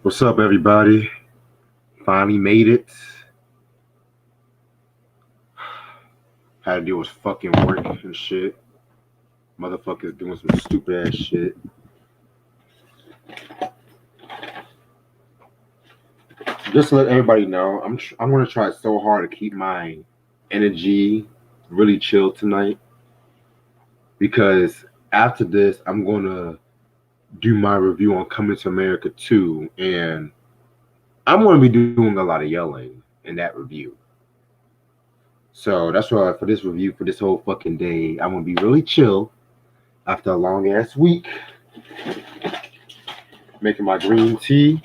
What's up, everybody? Finally made it. Had to deal with fucking work and shit. Motherfuckers doing some stupid ass shit. Just to let everybody know, I'm gonna try so hard to keep my energy really chill tonight because after this, I'm gonna do my review on Coming to America 2, and I'm gonna be doing a lot of yelling in that review. So that's why for this review for this whole fucking day, I'm gonna be really chill after a long ass week, making my green tea.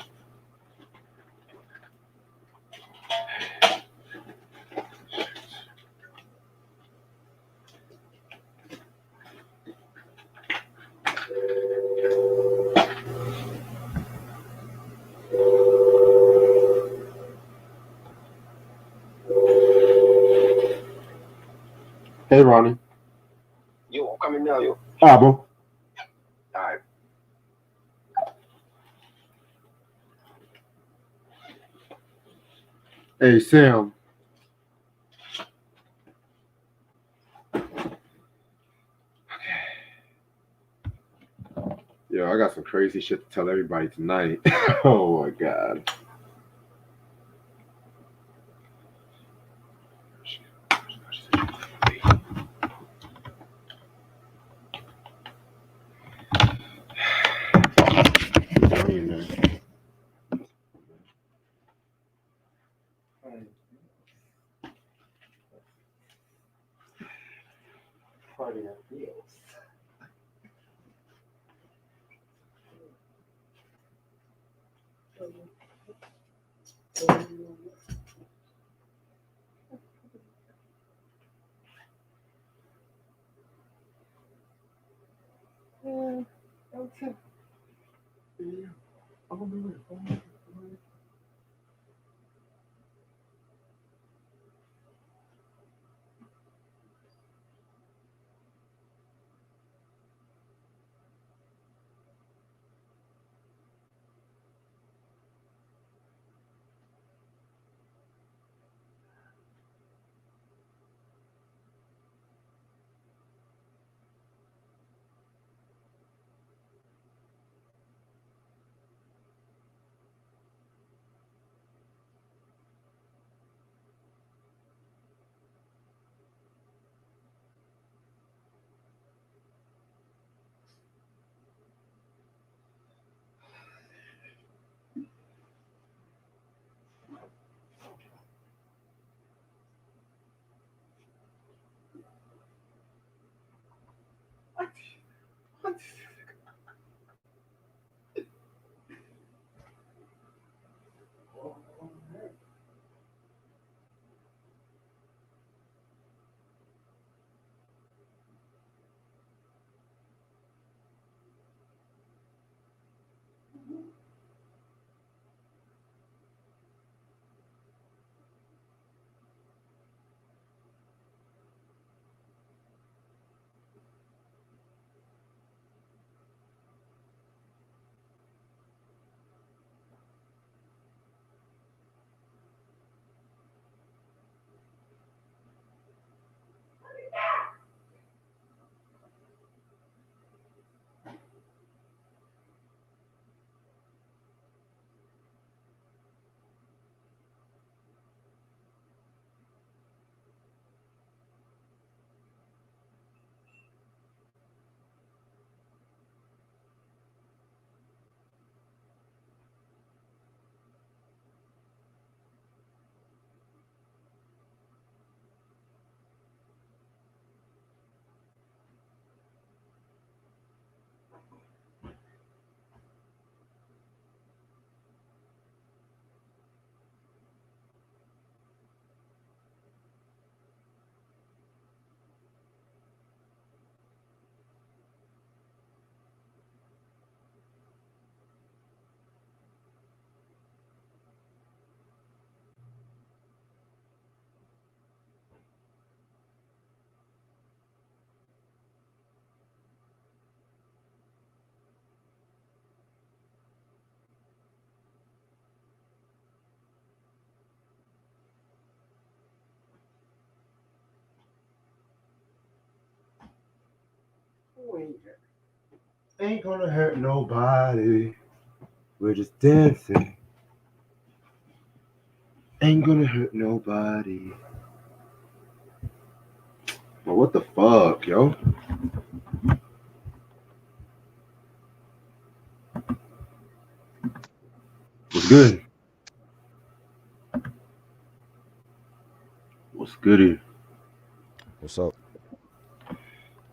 Hey, Ronnie. Yo, I'm coming now, yo. Bro. Alright. Hey, Sam. Yo, I got some crazy shit to tell everybody tonight. Oh my god. Ain't gonna hurt nobody. We're just dancing. Ain't gonna hurt nobody. But what the fuck, yo? What's good? What's goody? What's up?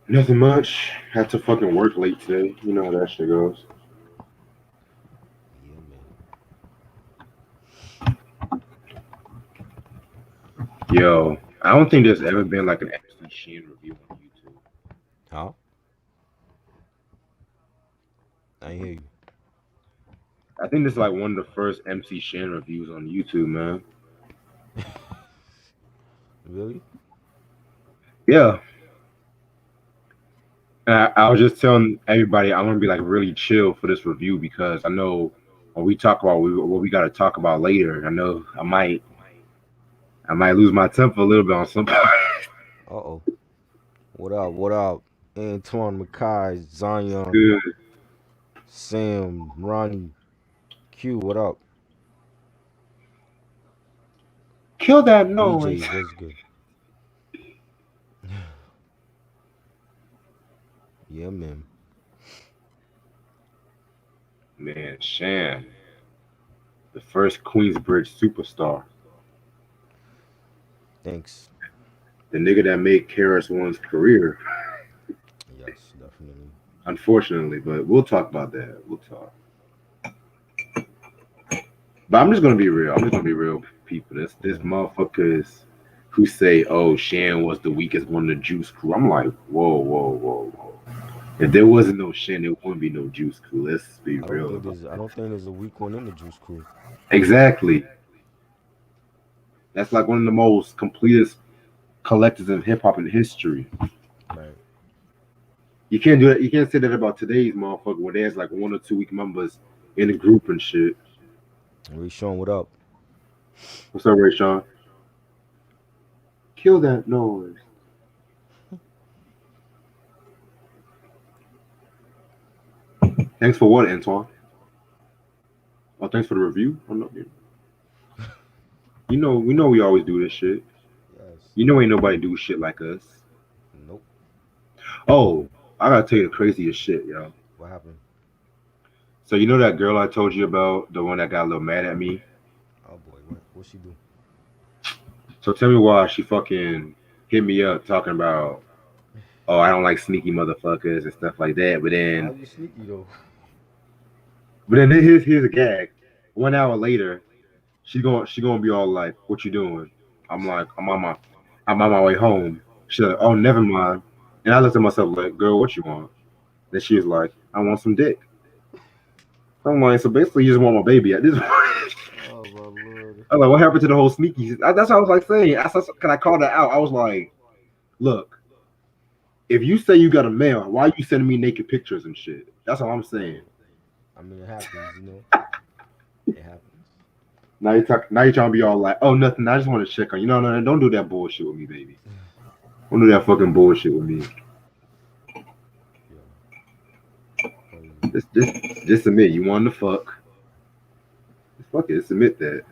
Nothing much. Had to fucking work late today. You know how that shit goes. Yeah, man. Yo, I don't think there's ever been like an MC Shan review on YouTube. Huh? I ain't hear you. I think this is like one of the first MC Shan reviews on YouTube, man. Really? Yeah, I was just telling everybody I'm gonna be like really chill for this review because I know when we talk about what we got to talk about later, I know I might lose my temper a little bit on some part. Uh oh. What up? What up? Antoine Mackay, Zion, Good. Sam, Ronnie, Q. What up? Kill that noise, BJ, what's good? Yeah, man. man. Shan, the first Queensbridge superstar, Thanks. the nigga that made KRS-One's career. Yes, definitely. Unfortunately, but we'll talk about that. We'll talk. But I'm just gonna be real. I'm just gonna be real, people. This Mm. motherfuckers who say, "Oh, Shan was the weakest one of the Juice Crew." I'm like, whoa, whoa, whoa, whoa. If there wasn't no Shan, there wouldn't be no Juice Crew. Let's be real about I don't think there's a weak one in the Juice Crew. it. Exactly. That's like one of the most completest collectors of hip hop in history. Right. You can't do that. You can't say that about today's motherfucker where there's like one or two weak members in the group and shit. Ray Sean, what up? What's up, Ray Sean? Kill that noise. Thanks for what, Antoine? Oh, thanks for the review. I'm not, we know we always do this shit. Yes. You know, ain't nobody do shit like us. Nope. Oh, I gotta tell you the craziest shit, yo. What happened? So you know that girl I told you about, the one that got a little mad at me. Oh boy, what she do? So tell me why she fucking hit me up talking about, oh, I don't like sneaky motherfuckers and stuff like that. How you sneaky though? But then here's a gag. 1 hour later, she gonna be all like, "What you doing?" I'm like, I'm on my way home." She's like, "Oh, never mind." And I looked at myself like, "Girl, what you want?" Then she was like, "I want some dick." I'm like, so basically, you just want my baby at this point. Oh my lord. I'm like, what happened to the whole sneaky? That's what I was like saying. Can I call that out? I was like, look, if you say you got a mail, why are you sending me naked pictures and shit? That's all I'm saying. Well, I mean, it happens, you know. It happens. Now you're trying to be all like, oh, nothing. I just want to check on you. No, no, no, don't do that bullshit with me, baby. Don't do that fucking bullshit with me. Yo, crazy. Just admit you wanted to fuck. Just fuck it. Just admit that.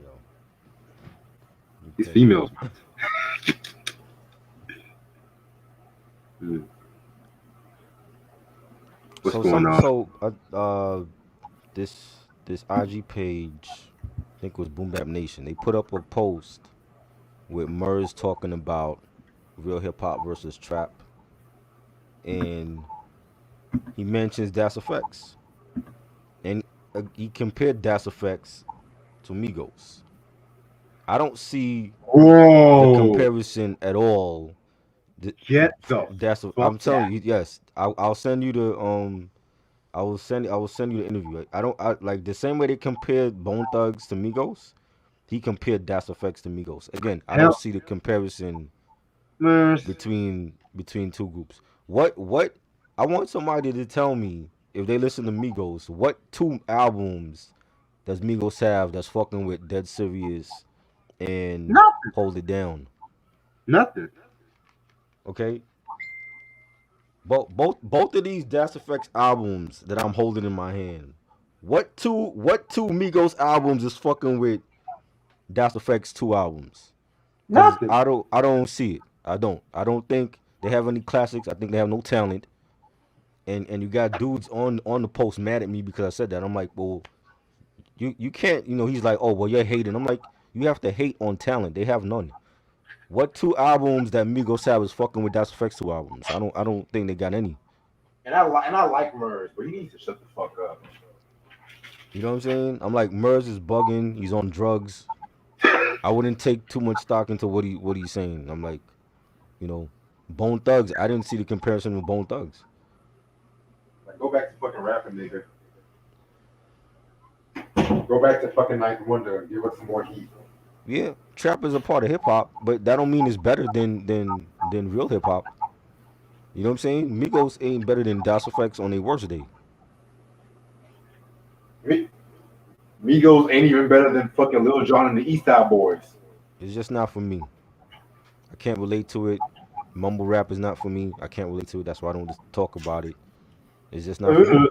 Yo, you These crazy. females. Mm, what's So going some on? so this IG page, I think it was Boom Bap Nation. They put up a post with Murs talking about real hip hop versus trap, and he mentions Das Effects, and he compared Das Effects to Migos. I don't see the Whoa! comparison at all. Get the fuck I'm telling that. you, yes. I'll send you the I will send you the interview. I like the same way they compared Bone Thugs to Migos. He compared Das Effects to Migos. Again, I don't Hell, see the comparison man. between two groups. What I want somebody to tell me if they listen to Migos, what two albums does Migos have that's fucking with Dead Serious and Nothing. Hold It Down? Nothing. Okay, both of these Das Effects albums that I'm holding in my hand. What two Migos albums is fucking with Das Effects 2 albums? Cause Nothing. I don't see it. I don't think they have any classics. I think they have no talent. And you got dudes on the post mad at me because I said that. I'm like, well, you can't. He's like, oh well, you're hating. I'm like, you have to hate on talent. They have none. What 2 albums that Migos have is fucking with Das Effects 2 albums? I don't think they got any. And I like Murs, but he needs to shut the fuck up. You know what I'm saying? I'm like, Murs is bugging. He's on drugs. I wouldn't take too much stock into what he's saying. I'm like, you know, Bone Thugs. I didn't see the comparison with Bone Thugs. Like, go back to fucking rapping, nigga. Go back to fucking Ninth Wonder and give us some more heat. Yeah, trap is a part of hip hop, but that don't mean it's better than real hip hop. You know what I'm saying? Migos ain't better than Das Effects on their worst day. Mi- Migos ain't even better than fucking Lil Jon and the East Side Boys. It's just not for me. I can't relate to it. Mumble rap is not for me. I can't relate to it. That's why I don't just talk about it. It's just not for me.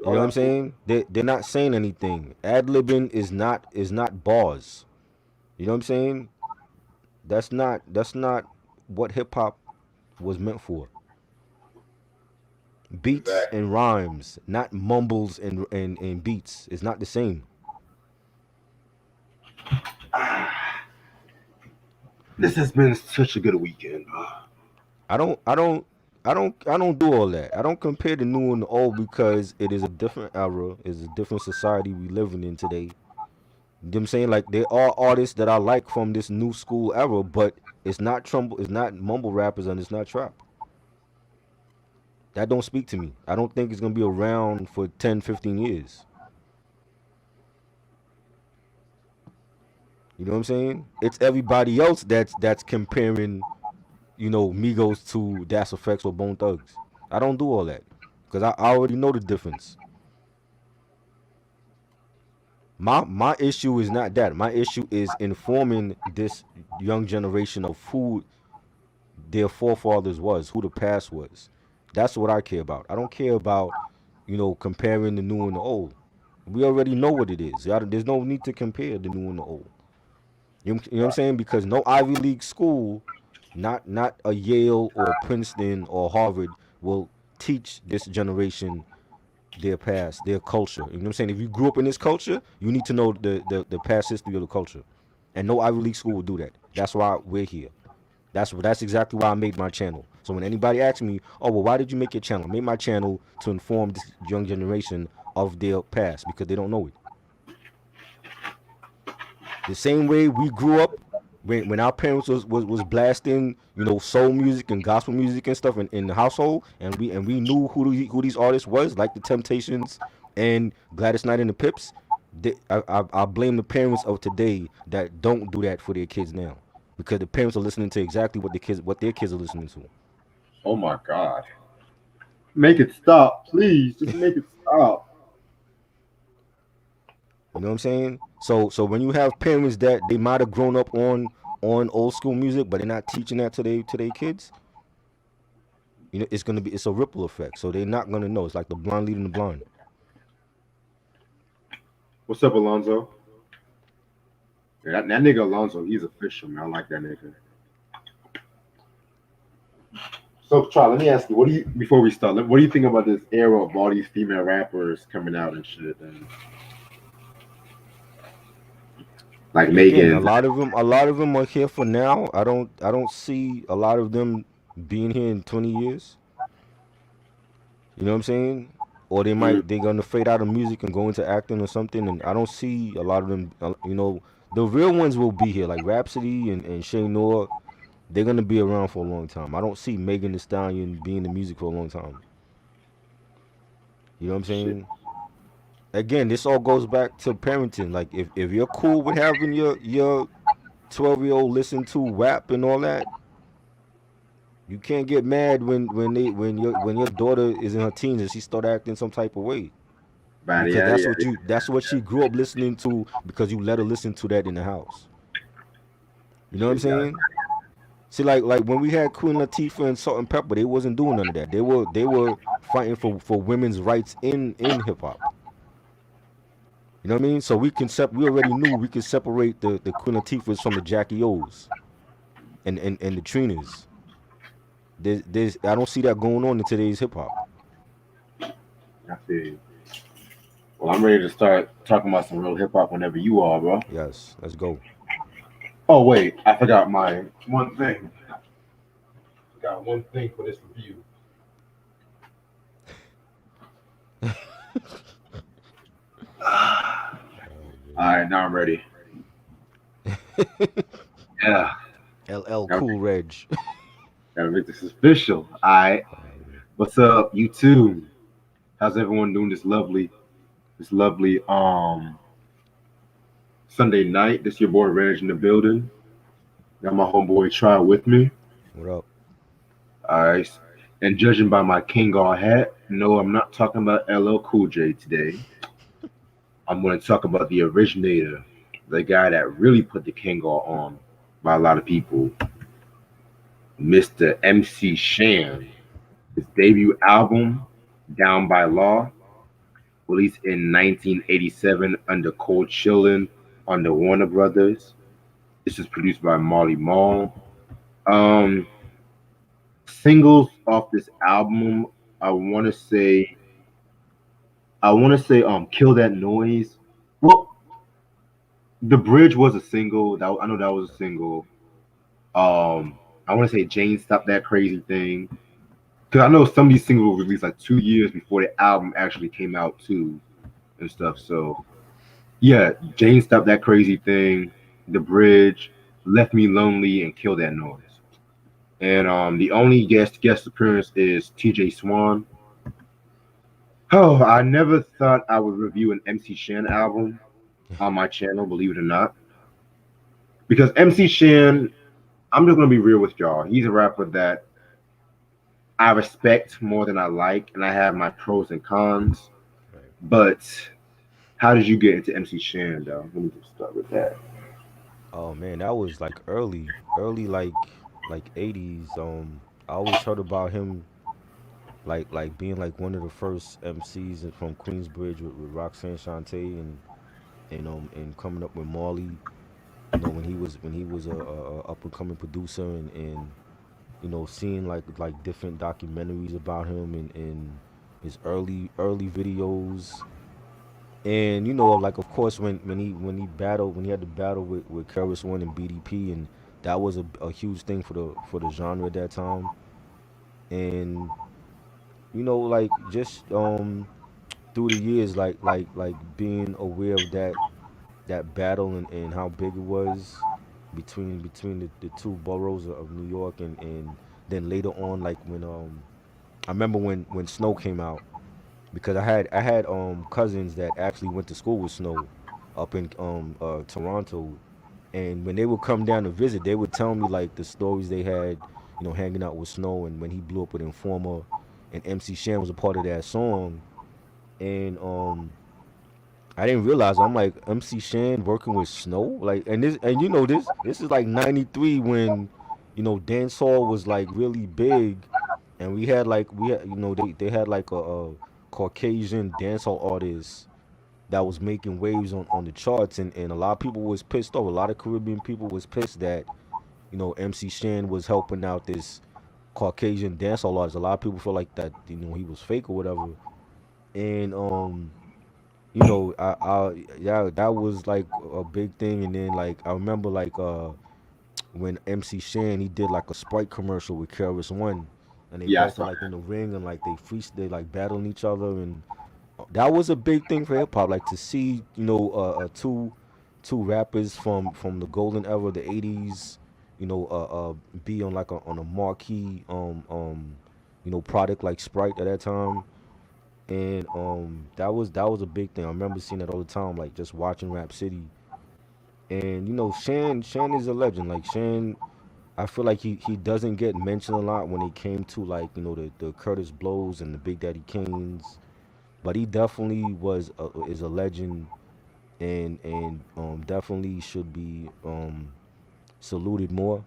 You know what I'm saying? They're not saying anything. Ad libbing is not bars. You know what I'm saying? That's not what hip hop was meant for. Beats Exactly. and rhymes, not mumbles and beats. It's not the same. This has been such a good weekend. I don't I don't I don't do all that. I don't compare the new and the old because it is a different era, it's a different society we living in today. You know what I'm saying? Like there are artists that I like from this new school era, but it's not mumble rappers and it's not trap. That don't speak to me. I don't think it's gonna be around for 10, 15 years. You know what I'm saying? It's everybody else that's comparing, Migos to Das Effects or Bone Thugs. I don't do all that because I already know the difference. My issue is not that. My issue is informing this young generation of who their forefathers was, who the past was. That's what I care about. I don't care about, comparing the new and the old. We already know what it is. There's no need to compare the new and the old. You know what I'm Right. saying? Because no Ivy League school, not a Yale or Princeton or Harvard, will teach this generation their past, their culture. You know what I'm saying? If you grew up in this culture, you need to know the past history of the culture. And no Ivy League school will do that. That's why we're here. That's exactly why I made my channel. So when anybody asks me, "Oh, well, why did you make your channel?" I made my channel to inform this young generation of their past because they don't know it. The same way we grew up when our parents was blasting, soul music and gospel music and stuff in the household, and we knew who these artists was, like the Temptations and Gladys Knight and the Pips. I blame the parents of today that don't do that for their kids now, because the parents are listening to exactly what their kids are listening to. Oh my god. Make it stop, please. Just make it stop. You know what I'm saying? So when you have parents that they might have grown up on old school music, but they're not teaching that to their kids, it's a ripple effect. So they're not gonna know. It's like the blind leading the blind. What's up, Alonzo? Yeah, that nigga Alonzo, he's official, man. I like that nigga. So, Charles, let me ask you, what do you before we start? What do you think about this era of all these female rappers coming out and shit, and like Again, a Megan? lot of them, a lot of them are here for now. I don't see a lot of them being here in 20 years. You know what I'm saying? Or they're gonna fade out of music and go into acting or something. And I don't see a lot of them. The real ones will be here, like Rhapsody and Shay Noah. They're gonna be around for a long time. I don't see Megan Thee Stallion being in music for a long time. You know what I'm Shit, saying? Again, this all goes back to parenting. Like if you're cool with having your 12-year-old listen to rap and all that, you can't get mad when your daughter is in her teens and she start acting some type of way. body, Because yeah, that's what she grew up listening to because you let her listen to that in the house. You know what I'm shit, yeah. saying? See, like when we had Queen Latifah and Salt and Pepper, they wasn't doing none of that. They were fighting for women's rights in hip hop. You know what I mean? So we already knew we could separate the Queen Latifahs from the Jackie O's and the Trinas. There's I don't see that going on in today's hip hop. I see. Well, I'm ready to start talking about some real hip hop whenever you are, bro. Yes, let's go. Oh wait, I forgot my one thing. Got one thing for this review. All right, now I'm ready. Yeah, LL gotta, Cool Reg. gotta make this official. All right, what's up, YouTube? How's everyone doing this lovely Sunday night? This your boy Reg in the building. Got my homeboy Try with me. What up? All right, and judging by my Kangar hat, no, I'm not talking about LL Cool J today. I'm going to talk about the originator, the guy that really put the Kangar on by a lot of people, Mr. MC Shan. His debut album, Down by Law, released in 1987 under Cold Chillin' on the Warner Brothers. This is produced by Marley Marl. Um, Singles off this album, I want to say, Kill That Noise. Well, The Bridge was a single. I know that was a single. I want to say Jane Stop That Crazy Thing. Because I know some of these singles were released like 2 years before the album actually came out too and stuff. So yeah, Jane Stop That Crazy Thing, The Bridge, Left Me Lonely, and Kill That Noise. And the only guest appearance is TJ Swan. Oh, I never thought I would review an MC Shan album on my channel, believe it or not. Because MC Shan, I'm just gonna be real with y'all. He's a rapper that I respect more than I like, and I have my pros and cons. Right. But how did you get into MC Shan, though? Let me just start with that. Oh man, that was like early like 80s. I always heard about him like being like one of the first MCs from Queensbridge with Roxanne Shante and coming up with Marley. You know when he was a up and coming producer and seeing like different documentaries about him and his early videos. And like of course when he had the battle with KRS-One and BDP, and that was a huge thing for the genre at that time. And like just through the years, like being aware of that battle and how big it was between the two boroughs of New York, and then later on, like when I remember when Snow came out, because I had cousins that actually went to school with Snow up in Toronto, and when they would come down to visit, they would tell me like the stories they had, hanging out with Snow, and when he blew up with Informer, and MC Shan was a part of that song. And I didn't realize, I'm like, MC Shan working with Snow, like, and this is like '93 when dancehall was like really big, and we had they had like a Caucasian dancehall artist that was making waves on the charts, and a lot of people was pissed off. A lot of Caribbean people was pissed that MC Shan was helping out this Caucasian dancehall artist. A lot of people feel like that he was fake or whatever, and yeah, that was like a big thing. And then like I remember like when MC Shan, he did like a Sprite commercial with KRS-One, and they Yeah, I both are saw like in that. the ring, and like they like battling each other, and that was a big thing for hip hop. Like to see two rappers from the golden era of the '80s, be on like on a marquee product like Sprite at that time. And that was a big thing. I remember seeing that all the time, like just watching Rap City. And Shan is a legend. Like Shan, I feel like he doesn't get mentioned a lot when it came to like the Curtis Blows and the Big Daddy Kanes, but he definitely is a legend, and definitely should be saluted more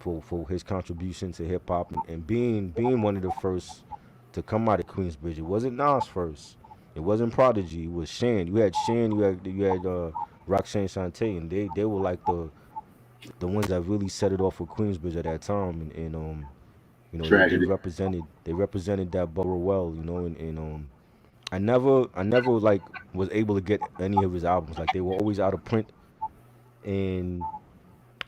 for his contribution to hip hop and being one of the first to come out of Queensbridge. It wasn't Nas first. It wasn't Prodigy. It was Shan. You had Shan. You had Roxanne Shante, and they were like the ones that really set it off for Queensbridge at that time. And you know they Tragedy. represented that borough well. You know, and I never like was able to get any of his albums. Like they were always out of print, and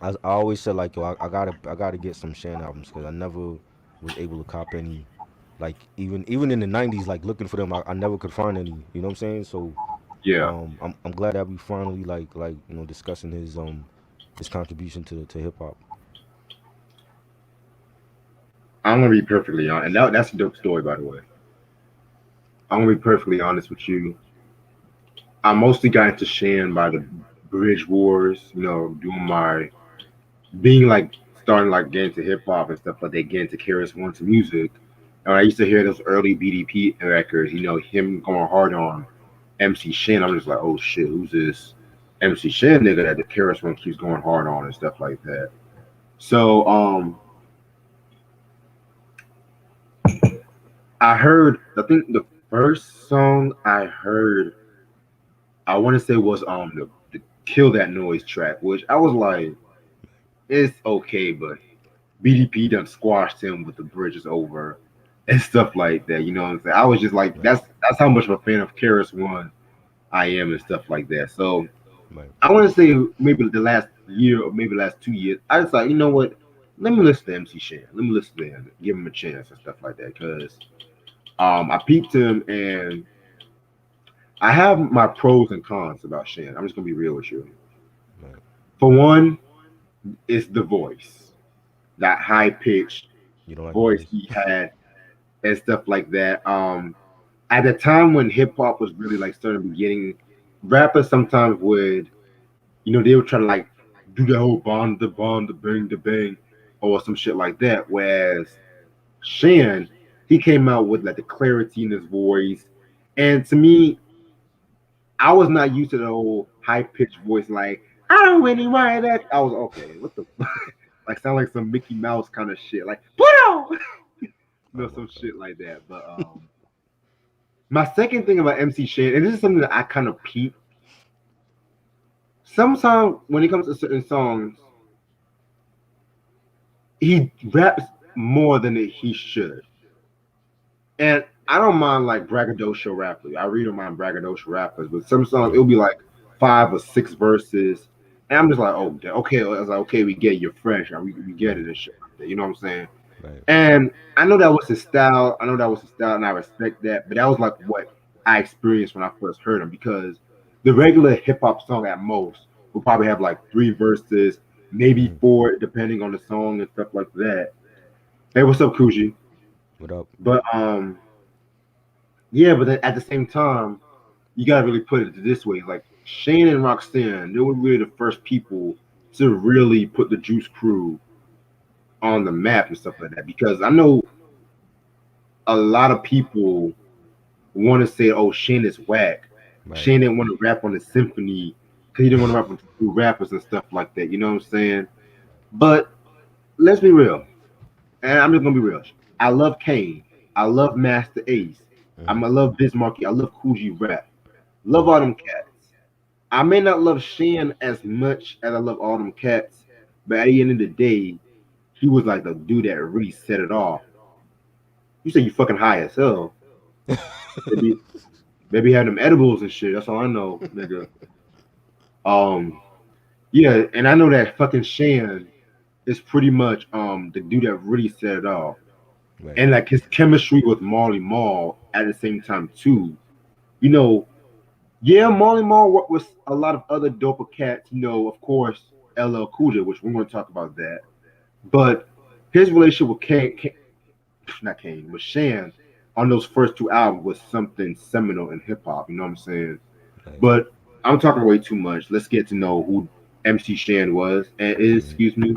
I always said like yo, I gotta get some Shan albums because I never was able to cop any. Like even in the '90s, like looking for them, I never could find any. You know what I'm saying? So Yeah. I'm glad that we finally like discussing his contribution to hip hop. I'm gonna be perfectly honest, and that's a dope story, by the way. I'm gonna be perfectly honest with you. I mostly got into Shan by the Bridge Wars, doing my being like starting like getting to hip hop and stuff like that, getting to KRS-One to music. And I used to hear those early BDP records, him going hard on MC Shan. I'm just like, oh shit, who's this MC Shan nigga that the KRS-One keeps going hard on and stuff like that. So I think the first song I heard, I want to say was the Kill That Noise track, which I was like, it's okay, but BDP done squashed him with the bridges over and stuff like that. You know what I'm saying? I was just like, Right, that's how much of a fan of Karis One I am and stuff like that. So right, I want to say maybe the last year or maybe last 2 years, I just like, you know what? Let me listen to MC Shan. Let me listen to him, give him a chance and stuff like that. Because I peeped him and I have my pros and cons about Shan. I'm just gonna be real with you. right. For one, it's the voice, that high pitched You don't like the voice voice? he had and stuff like that. At the time when hip hop was really like starting beginning, rappers sometimes would, they would try to like do the whole bond, the bang, or some shit like that. Whereas Shan, he came out with like the clarity in his voice, and to me, I was not used to the whole high pitched voice. Like I don't really want that. I was okay. What the like sound like some Mickey Mouse kind of shit. Like Oh my some god. shit like that. But my second thing about MC Shan, and this is something that I kind of peep. Sometimes when it comes to certain songs, he raps more than he should. And I don't mind like braggadocio rappers. I really don't mind braggadocio rappers, but some songs Right, it'll be like 5 or 6 verses. And I'm just like, oh, okay. I was like, okay, we get it, you're fresh. We get it right, and shit like that. You know what I'm saying? right, And I know that was his style. I know that was his style, and I respect that. But that was like what I experienced when I first heard him because the regular hip hop song at most will probably have like 3 verses, maybe mm, four, depending on the song and stuff like that. Hey, what's up, Kuji? what up? But yeah. But then at the same time, you gotta really put it this way: like Shane and Roxanne, they were really the first people to really put the Juice Crew on the map and stuff like that. Because I know a lot of people want to say, "Oh, Shane is whack." Right, Shane didn't want to rap on the symphony because he didn't want to rap with two rappers and stuff like that. You know what I'm saying? But let's be real, and I'm just gonna be real. I love Kane. I love Master Ace. mm-hmm, I love Bismarcky. I love Coogee rap. Love mm-hmm, all them cats. I may not love Shan as much as I love all them cats, but at the end of the day, he was like the dude that really set it off. You say you fucking high as hell. Maybe maybe have them edibles and shit. That's all I know, nigga. Um, yeah, and I know that fucking Shan is pretty much the dude that really set it off. right, And like his chemistry with Marley Marl at the same time too. You know, yeah, Marley Marl worked with a lot of other doper cats. Of course, LL Cool J, which we're going to talk about that. But his relationship with not Kane, with Shan on those first two albums was something seminal in hip hop. You know what I'm saying? right, But I'm talking way too much. Let's get to know who MC Shan was and is. mm-hmm, Excuse me.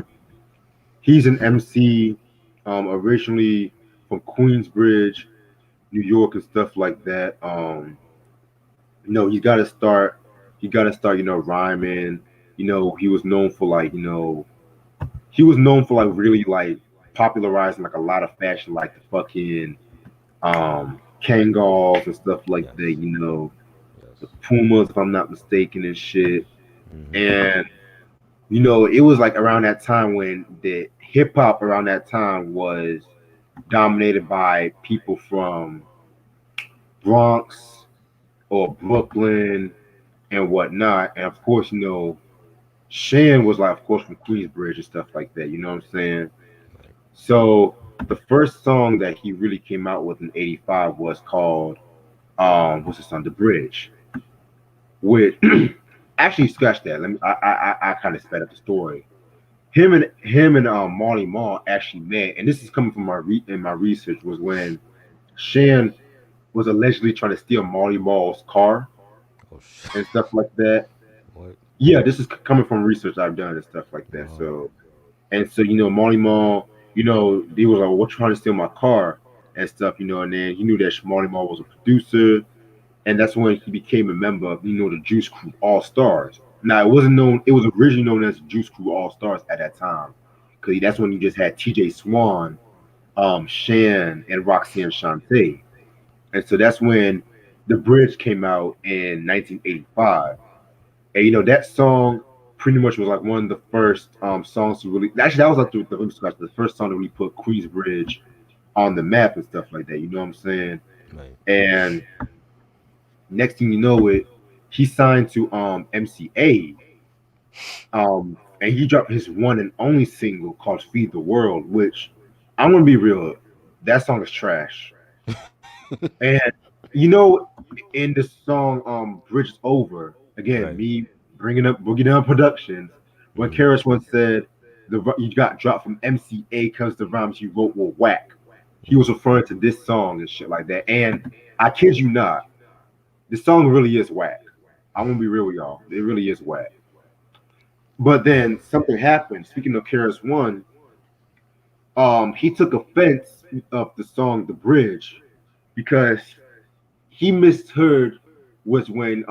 He's an MC, originally from Queensbridge, New York, and stuff like that. He got to start. He got to start. Rhyming. He was known for like. he was known for like really like popularizing like a lot of fashion, like the fucking Kangals and stuff like that. Yes. The Yes. Pumas, if I'm not mistaken, and shit. Mhm. And it was like around that time when the hip hop around that time was dominated by people from Bronx or Brooklyn and whatnot. And of course, Shan was like, of course, from Queensbridge and stuff like that. You know what I'm saying? Right. So the first song that he really came out with in '85 was called what's the song? The Bridge. Which actually scratch that. Let me. I kind of sped up the story. Him and Marley Marl actually met, and this is coming from my research was when Shan was allegedly trying to steal Marley Marl's car Oh shit. and stuff like that. What? Yeah, this is coming from research I've done and stuff like that. Wow. So Marley Marl, he was like, "What trying to steal my car?" and stuff, and then he knew that Marley Marl was a producer, and that's when he became a member of the Juice Crew All Stars. Now it wasn't known; it was originally known as Juice Crew All Stars at that time, because that's Right. when you just had T.J. Swan, Shan, and Roxanne Shante, and so that's when the Bridge came out in 1985. And that song pretty much was like one of the first songs to really actually that was like the first song to really put Queensbridge on the map and stuff like that. You know what I'm saying? Right. And next thing you know it, he signed to MCA, and he dropped his one and only single called Feed the World, which I'm gonna be real, that song is trash. And you know, in the song "Bridge is Over," again, Right. me bringing up Boogie Down Productions, when Mhm. KRS-One said you got dropped from MCA because the rhymes you wrote were whack, he was Mhm. referring to this song and shit like that. And I kid you not, the song really is whack. I'm gonna be real with y'all, it really is whack. But then something happened. Speaking of KRS-One, he took offense of the song "The Bridge" because he misheard was when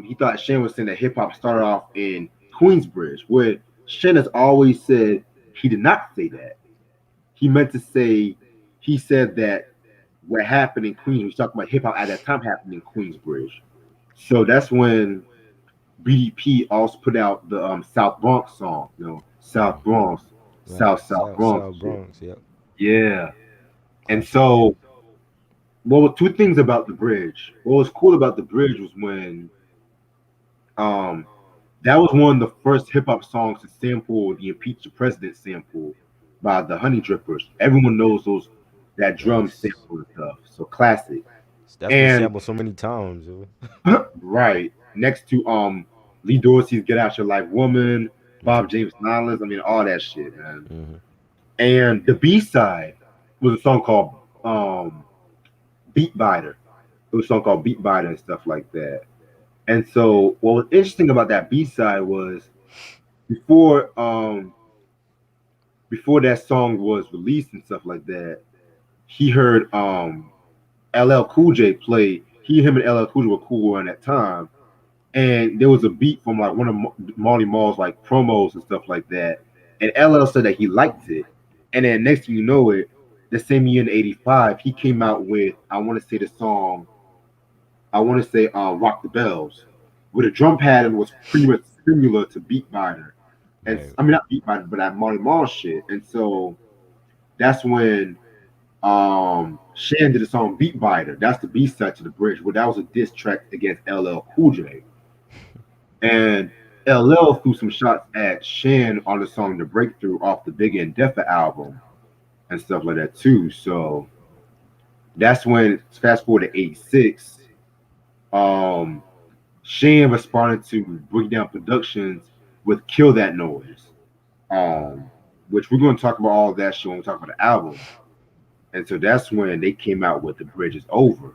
he thought Shan was saying that hip hop started off in Queensbridge, where Shan has always said he did not say that. He meant to say he said that what happened in Queens, he's talking about hip hop at that time happened in Queensbridge. So that's when BDP also put out the South Bronx song, South Mhm. Bronx, Right. South South Bronx South shit. Bronx. Yep. Yeah. And Classic. so, well, two things about the bridge. What was cool about the bridge was when um that was one of the first hip hop songs to sample the Impeach the President sample by the Honey Drippers. Everyone knows that drum Yes. sample and stuff. So classic. That's been And sampled so many times. Yo. right next to Lee Dorsey's Get Out Your Life Woman, Bob Mhm. James Nyland's, I mean all that shit, man. Mhm. And the B side was a song called Beat Biter. It was a song called Beat Biter and stuff like that. And so what was interesting about that B side was before before that song was released and stuff like that, he heard LL Cool J play. Him and LL Cool J were cool around that time, and there was a beat from like one of Marley Marl's like promos and stuff like that. And LL said that he liked it, and then next thing you know it, the same year in '85, he came out with I want to say the song I want to say Rock the Bells, where the drum pattern was pretty much similar to Beat Biter. And Right. I mean not Beat Biter, but that Marley Marl shit. And so that's when Shan did the song Beat Biter. That's the B side to the bridge, where that was a diss track against LL Cool J. And LL threw some shots at Shan on the song The Breakthrough off the Big and Deffa album and stuff like that too. So that's when fast forward to '86. Um Shan responded to Breakdown Productions with Kill That Noise, Wow. um, which we're going to talk about all that shit when we talk about the album. And so that's when they came out with The Bridge is Over.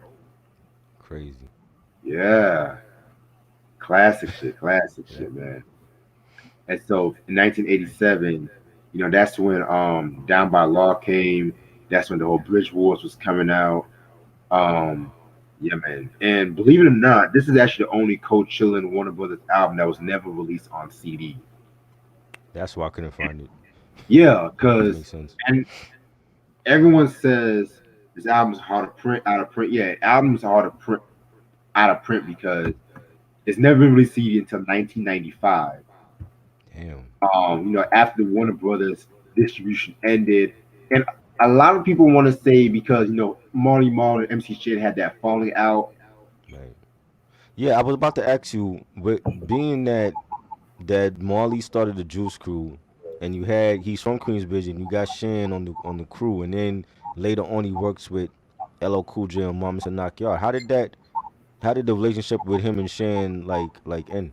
Crazy. Yeah, classic Yep. shit, man. And so in 1987, that's when Down by Law came. That's when the whole Bridge Wars was coming out. Um, yeah, man. And believe it or not, this is actually the only Cold Chillin' Warner Brothers album that was never released on CD. That's why I couldn't find it. Yeah, That because makes sense. and everyone says this album's hard to print out of print. Yeah, albums are hard to print out of print because it's never been released until 1995. Damn. After the Warner Brothers distribution ended, and a lot of people want to say because Marley Marl and MC Shan had that falling out. Right. Yeah, I was about to ask you, but being that Marley started the Juice Crew, and he's from Queensbridge, and you got Shan on the crew, and then later on he works with LL Cool J and Mamas and Knockyard. How did the relationship with him and Shan like end?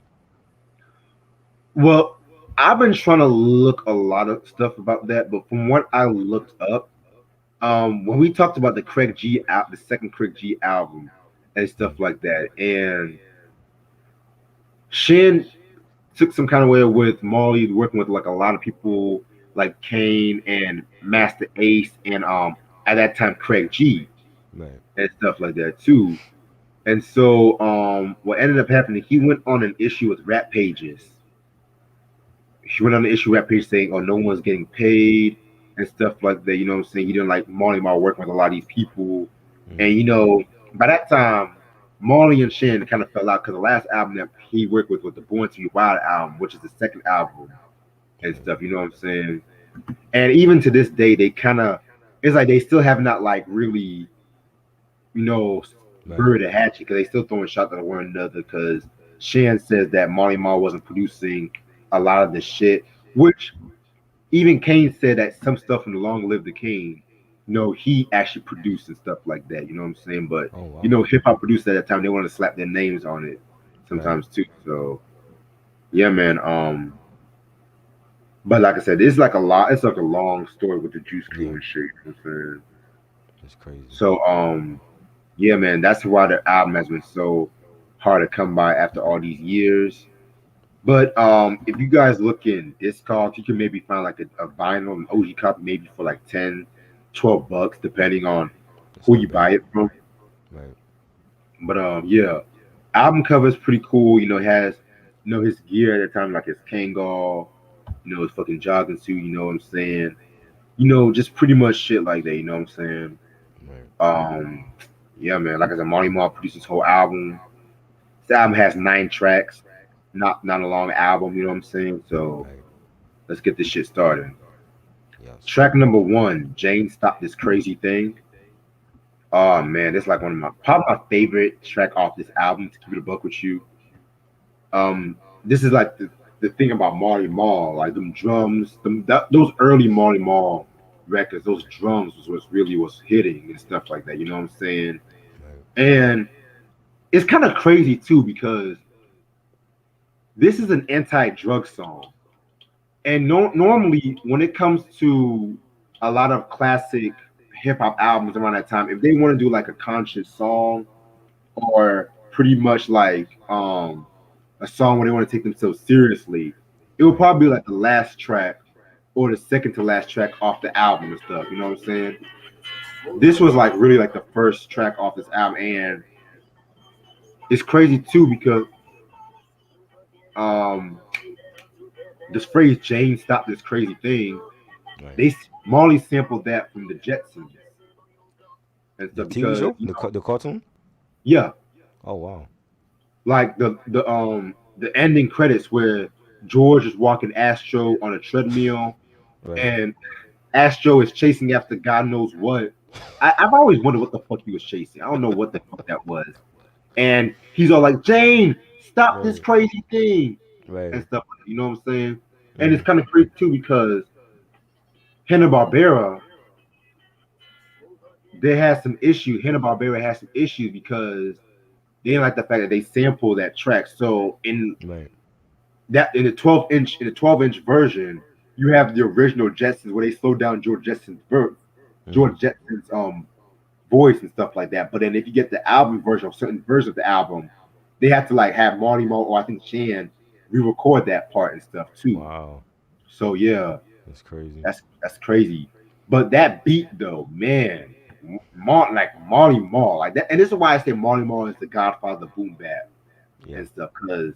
Well, I've been trying to look a lot of stuff about that, but from what I looked up, when we talked about the second Craig G album and Mm, stuff like that, and Shin took some kind of way with Marley working with like a lot of people like Kane and Master Ace and at that time Craig G right. and stuff like that too. And so what ended up happening, he went on an issue with Rap Pages. He went on the issue Rap Page saying, "Oh, no one's getting paid and stuff like that." You know what I'm saying? He didn't like Marley Marl working with a lot of these people, and Mm, by that time, Marley and Shin kind of fell out because the last album that he worked with was the Born to Be Wild album, which is the second album and right. stuff. You know what I'm saying? And even to this day, they kind of it's like they still have not like really you know Right. buried a hatchet because they still throwing shots at one another because Shan says that Marley Marl wasn't producing a lot of the shit, which even Kane said that some stuff in the Long Live the King, he actually produced and stuff like that. You know what I'm saying? But Oh wow. hip hop producers at that time they want to slap their names on it Right. sometimes too. So yeah, man. But like I said, it's like a lot. It's like a long story with the Juice Crew Yeah. and shit. You know what I'm saying? It's crazy. So yeah, man. That's why the album has been so hard to come by after all these years. But if you guys look in Discogs, you can maybe find like a vinyl, an OG copy, maybe for like 10, $12, depending on It's who not you buy bad. it from. Right. But yeah, album cover is pretty cool. It has his gear at the time, like his Kangol, his fucking jogging suit. You know what I'm saying? Just pretty much shit like that. You know what I'm saying? Right. Um, yeah, man. Like I said, Marty Marl produced this whole album. This album has 9 tracks, not a long album. You know what I'm saying? So Right. let's get this shit started. Yes. Track number one, Jane Stop This Crazy Thing. Oh man, it's like one of probably my favorite track off this album. To keep it a buck with you, this is like the thing about Marley Marl, like them drums, those early Marley Marl records, those drums was what really was hitting and stuff like that. You know what I'm saying? Right. And it's kind of crazy too because this is an anti-drug song, and normally when it comes to a lot of classic hip hop albums around that time, if they want to do like a conscious song or pretty much like a song where they want to take themselves seriously, it would Right. probably be like the last track or the second to last track off the album and stuff. You know what I'm saying? This was like really like the first track off this album, and it's crazy too because um this phrase "Jane stop this crazy thing." Right. They Marley sampled that from the Jetsons and The stuff TV because show, the cartoon. yeah, Oh wow. like the ending credits where George is walking Astro on a treadmill Right. and Astro is chasing after God knows what. I've always wondered what the fuck he was chasing. I don't know what the fuck that was. And he's all like, Jane, stop this Right. crazy thing and Right. stuff. You know what I'm saying? And it's Mm, kind of crazy too because Hanna Barbera they had some issue. Hanna Barbera had some issues because they didn't like the fact that they sampled that track. So right. in the 12-inch version, you have the original Jetsons where they slow down Mm-hmm. George Jetson's voice and stuff like that. But then if you get the album version of certain versions of the album, they have to like have Marty Mo or I think Shan re-record that part and stuff too. Wow. So yeah, That's crazy. that's crazy. But that beat though, man, Marley Marl, like that, and this is why I say Marley Marl is the godfather of boom bap Yeah. and stuff, because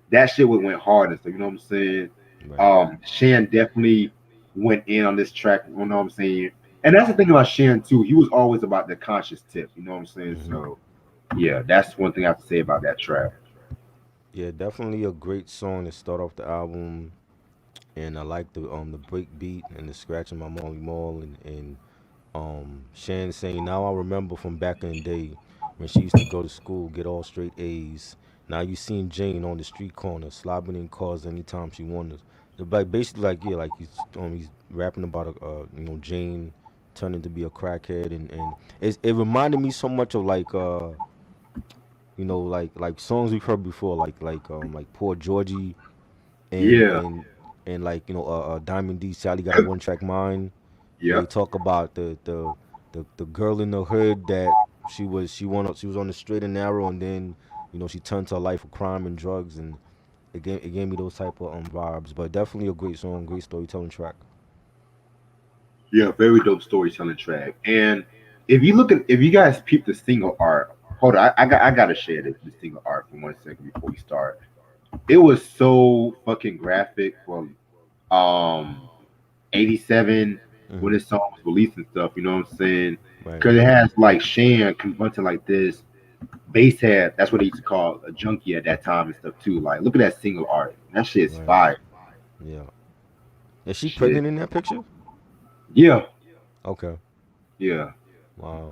that shit went hard and stuff, you know what I'm saying? Right. Shan definitely went in on this track. You know what I'm saying? And that's the thing about Shan too. He was always about the conscious tip. You know what I'm saying? Hmm. So yeah, that's one thing I have to say about that track. Yeah, definitely a great song to start off the album. And I like the break beat and the scratching my Molly Mall and Shan saying, now I remember from back in the day when she used to go to school, get all straight A's. Now you seen Jane on the street corner, slobbing in cars anytime she wanted. Like basically like yeah, like he's rapping about Jane turning to be a crackhead and it reminded me so much of like songs we've heard before, like Poor Georgie and Yeah, and and Diamond D Sally got a one track mind where he yep, talk about the girl in the hood that she was on the straight and narrow, and then she turned to a life of crime and drugs, and it gave me those type of vibes. But definitely a great song, great storytelling track. yeah. Very dope storytelling track. And if you guys peep the single art, hold on, I gotta share the single art for 1 second before we start. It was so fucking graphic from um 87 when Hmm. this song was released and stuff, you know what I'm saying? Right, Because it has like Shan confronting like this bass head. That's what they used to call a junkie at that time and stuff too. Like, look at that single art. That shit is right, fire. yeah. Is she Shit. pregnant in that picture? Yeah, Okay, yeah. wow.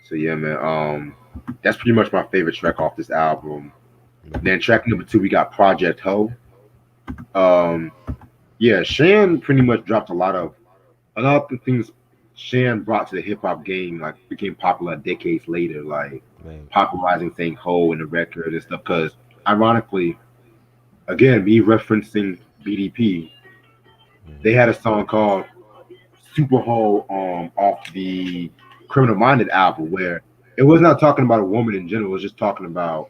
So yeah, man. That's pretty much my favorite track off this album. Right. Then track number two, we got Project Ho. Um, yeah, Shan pretty much dropped a lot of the things Shan brought to the hip hop game, like became popular decades later, like Right. popularizing saying "ho" in the record and stuff. Because ironically, again, me referencing BDP, they Hmm. had a song called "Super Ho" off the Criminal Minded album, where it was not talking about a woman in general; it was just talking about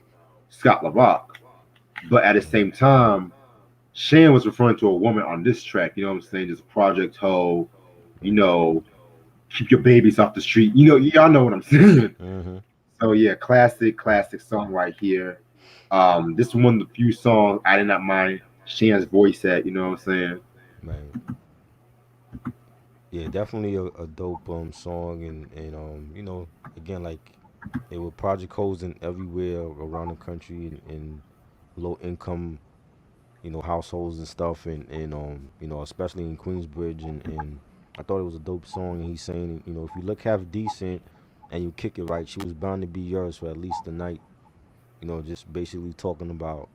Scott LaVock. But at the same time, Shan was referring to a woman on this track. You know what I'm saying? Just Project Ho, you Right. know, keep your babies off the street. You know, y'all know what I'm saying. Hmm. So yeah, classic song right here. This is one of the few songs I did not mind Shan's voice at. You know what I'm saying? Right. Yeah, definitely a dope song, and again, like it with project codes in everywhere around the country, and low income households and stuff, and especially in Queensbridge, and I thought it was a dope song. And he's saying, if you look half decent and you kick it right, she was bound to be yours for at least the night. Just basically talking about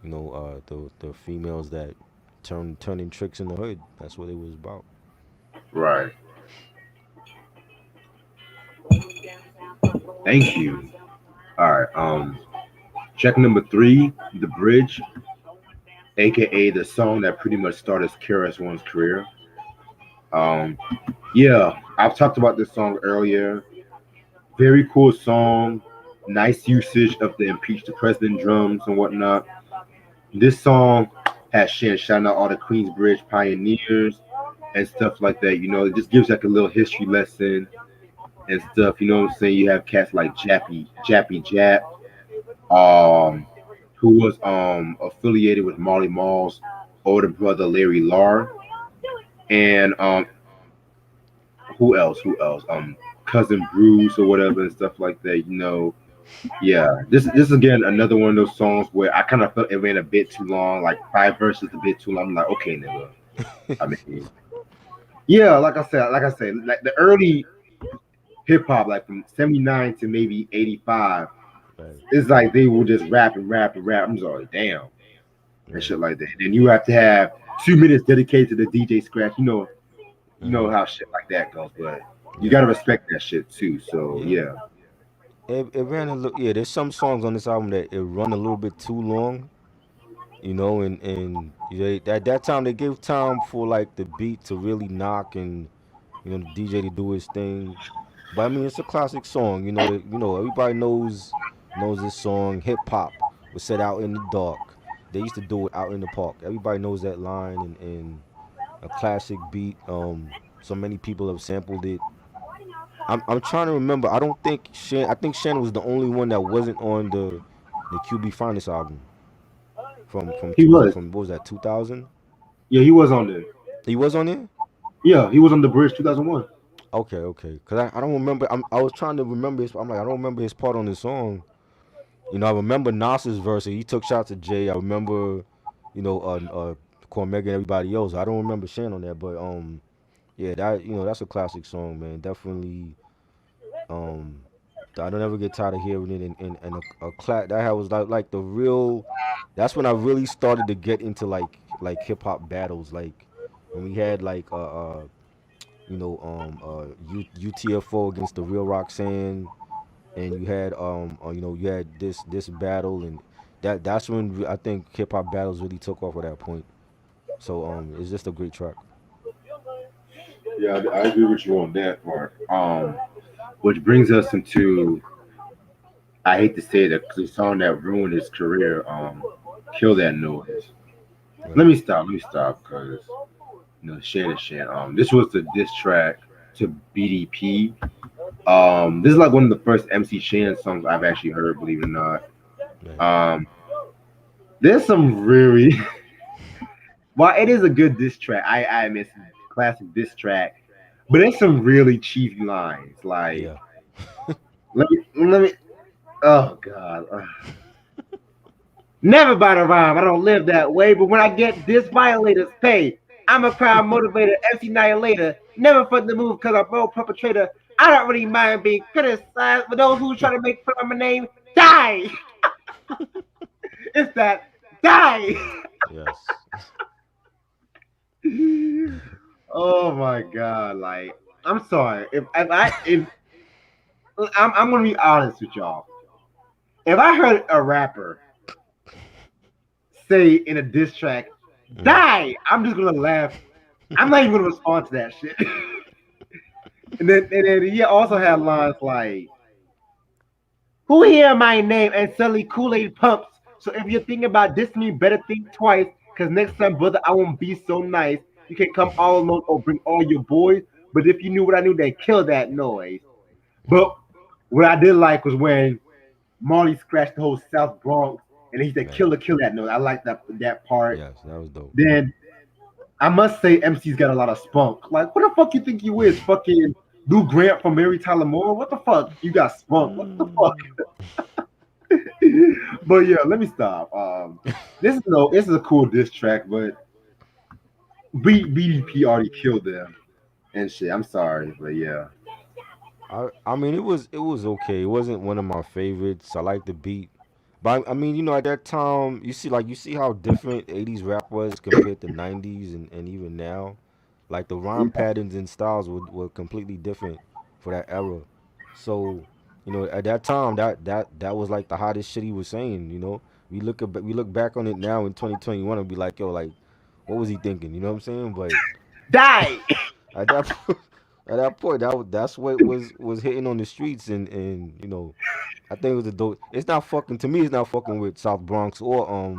the females that turning tricks in the hood. That's what it was about. Right. Thank you. All right. Check number three, the bridge, aka the song that pretty much started KRS-One's career. Um, yeah, I've talked about this song earlier. Very cool song. Nice usage of the impeach the president drums and whatnot. This song has Shan shouting out all the Queensbridge pioneers and stuff like that. You know, it just gives like a little history lesson and stuff. You know what I'm saying? You have cats like Jappy Jap, um, who was affiliated with Marley Marl's older brother Larry Lar, and who else? Who else? Cousin Bruce or whatever and stuff like that. You know, yeah. This is again another one of those songs where I kind of felt it ran a bit too long, like five verses a bit too long. I'm like, okay, nigga. I mean, yeah, like I said, like the early hip hop, like from '79 to maybe '85, Right, it's like they will just rap and rap and rap. I'm just like, damn, and right, shit like that. And you have to have 2 minutes dedicated to the DJ scratch. You know mm-hmm, how shit like that goes, but you yeah, gotta respect that shit too. So yeah. yeah, It ran a little. Yeah, there's some songs on this album that it run a little bit too long. And at that time they give time for like the beat to really knock and the DJ to do his thing. But I mean, it's a classic song. Everybody knows this song. Hip hop was set out in the dark. They used to do it out in the park. Everybody knows that line, and a classic beat. So many people have sampled it. I'm trying to remember. I don't think Shan. I think Shan was the only one that wasn't on the QB Finest album from he was. what was that, 2000? Yeah, he was on there. He was on there. Yeah, he was on the bridge 2001. Okay, okay. Cause I don't remember. I was trying to remember his. I'm like I don't remember his part on the song. You know, I remember Nas's verse. He took shots at Jay. I remember, you know, Cormega and everybody else. I don't remember Shan on that, but yeah, that that's a classic song, man. Definitely. Um, I don't ever get tired of hearing it. And that was like the real. That's when I really started to get into like hip hop battles, like when we had like UTFO against the Real Roxanne, and you had you had this battle, and that's when I think hip hop battles really took off at that point. So it's just a great track. Yeah, I agree with you on that part. Which brings us into, I hate to say it, the song that ruined his career. Kill that noise. Right. Let me stop, because Shan is Shan. This was the diss track to BDP. This is like one of the first MC Shan songs I've actually heard, believe it or not. Right. Um, there's some really, well, it is a good diss track. I admit, it's a classic diss track, but there's some really cheesy lines. Like, Yeah. let me. Oh God. Never by the rhyme. I don't live that way. But when I get this violators pay, I'm a crowd motivator, MC Annihilator. Never for the move because I'm a perpetrator. I don't really mind being criticized, but those who try to make fun of my name, die. It's that die. Yes. Oh my God. Like, I'm sorry. If I'm gonna be honest with y'all. If I heard a rapper say in a diss track, Mm. die, I'm just gonna laugh. I'm not even gonna respond to that shit. And then he also had lines like, "Who hear my name and suddenly Kool-Aid pumps? So if you're thinking about this, me better think twice, cause next time, brother, I won't be so nice. You can come all alone or bring all your boys. But if you knew what I knew, then kill that noise." Right. But what I did like was when Marley scratched the whole South Bronx, and he said, Right. kill that noise." I like that part. Yes, that was dope. Then I must say, MC's got a lot of spunk. Like, what the fuck you think you is? Fucking Lou Grant from Mary Tyler Moore? What the fuck? You got spunk. What the fuck? Mm. But yeah, let me stop. This is a cool diss track, but BDP already killed them and shit. I'm sorry, but yeah. I mean it was okay. It wasn't one of my favorites. I like the beat. But I mean, at that time, you see how different 80s rap was compared to 90s and even now. Like the rhyme patterns and styles were completely different for that era. So, at that time that was like the hottest shit he was saying. We look back on it now in 2021 and be like, yo, like what was he thinking? You know what I'm saying? But Die. at that at that point, that's what was hitting on the streets, and I think it was a dope. It's not fucking to me. It's not fucking with South Bronx or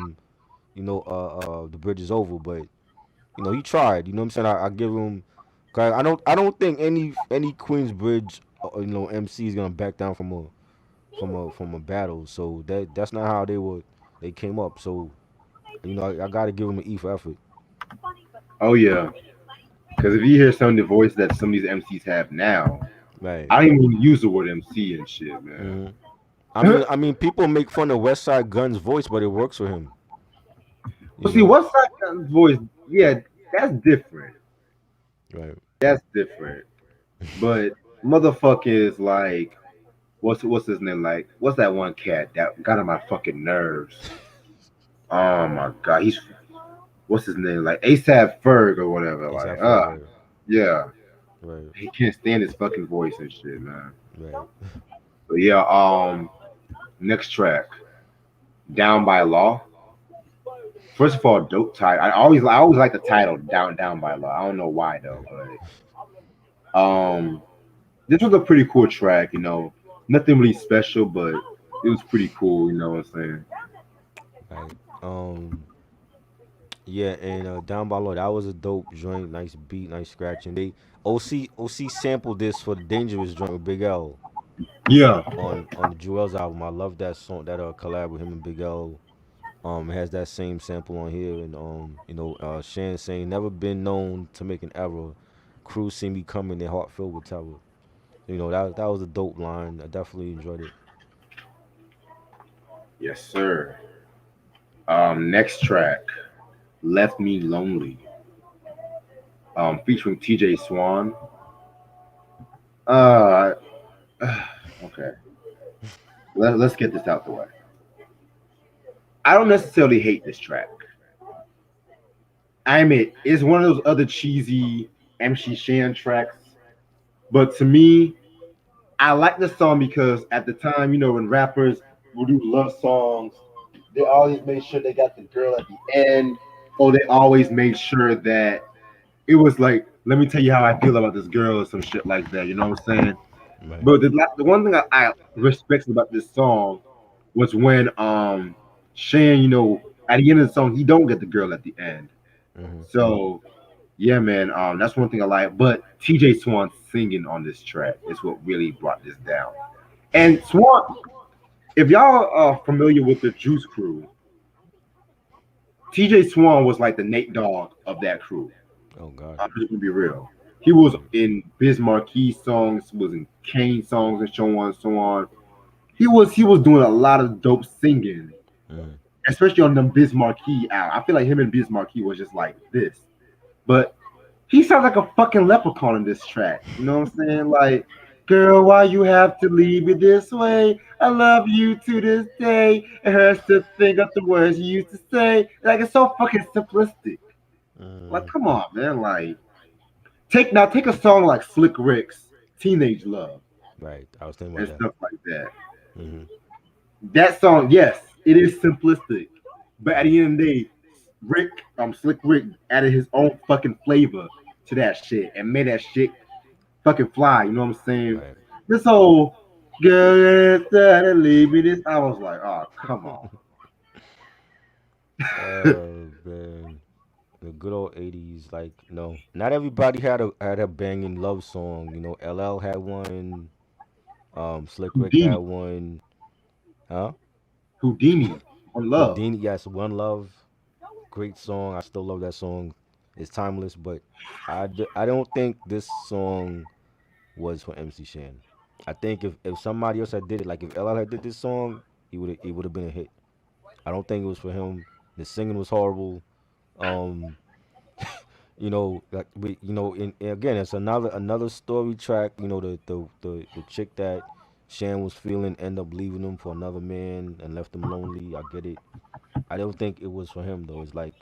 the bridge is over, but he tried. You know what I'm saying? I give him. 'Cause I don't think any Queensbridge MC is gonna back down from a battle. So that's not how they came up. So I got to give him an E for effort. Oh yeah. Because if you hear some of the voice that some of these MCs have now, Right. I don't even use the word MC and shit, man. hmm I mean, people make fun of West Side Gun's voice, but it works for him. You Well, see, know. what's that voice? Yeah, that's different. Right. That's different. But motherfucker is like, what's his name? Like, what's that one cat that got on my fucking nerves? Oh my god, he's what's his name? Like ASAP Ferg or whatever. Like, ASAP Ferg. Right. yeah, Right. he can't stand his fucking voice and shit, man. Right. But yeah, next track, Down by Law. First of all, dope title. I always like the title Down by Law. I don't know why though, Right. but this was a pretty cool track. Nothing really special, but it was pretty cool. You know what I'm saying? Right. Yeah, and Down by Law, that was a dope joint. Nice beat, nice scratching. They OC sampled this for the Dangerous joint with Big L Yeah. on the Jewels album. I love that song, that collab with him and Big L. It has that same sample on here, and Shan saying never been known to make an error. Crew see me coming, their heart filled with terror. That was a dope line. I definitely enjoyed it. Yes, sir. Next track, "Left Me Lonely," featuring TJ Swan. Uh, okay. Let's get this out the way. I don't necessarily hate this track. I admit it's one of those other cheesy MC Shan tracks, but to me, I like the song because at the time, when rappers would do love songs, they always made sure they got the girl at the end, or they always made sure that it was like, let me tell you how I feel about this girl or some shit like that. You know what I'm saying? Right. But the one thing I respect about this song was when Shan, at the end of the song, he don't get the girl at the end. Mm-hmm. So yeah, man, that's one thing I like. But TJ Swan singing on this track is what really brought this down. And Swan, if y'all are familiar with the Juice Crew, TJ Swan was like the Nate Dogg of that crew. Oh God. I'm just gonna be real. He was Right. in Biz Marquee songs, was in Kane songs, and so on and so on. He was doing a lot of dope singing, Mm-hmm. especially on the Biz Marquee album. I feel like him and Biz Marquee was just like this. But he sounds like a fucking leprechaun in this track. You know what I'm saying? Like, girl, why you have to leave me this way? I love you to this day. It hurts to think of the words you used to say. Like, it's so fucking simplistic. Like, Mm, come on, man. Like, take a song like Slick Rick's "Teenage Love" right. I was thinking about and that. stuff like that. Mm-hmm. That song, yes, it is simplistic, but at Right. the end of the day, Rick, Slick Rick added his own fucking flavor to that shit and made that shit fucking fly. You know what I'm saying? Right. This whole girl that leave me this, I was like, oh come on. Oh man. The good old '80s, like not everybody had a banging love song. LL had one. Slick Rick had Houdini, one. Huh? Houdini on Love. Houdini, yes, One Love, great song. I still love that song. It's timeless, but I don't think this song was for MC Shan. I think if somebody else had did it, like if LL had did this song, it would have been a hit. I don't think it was for him. The singing was horrible. Um, like and again, it's another story track. The chick that Shan was feeling end up leaving him for another man and left him lonely. I get it. I don't think it was for him though. It's like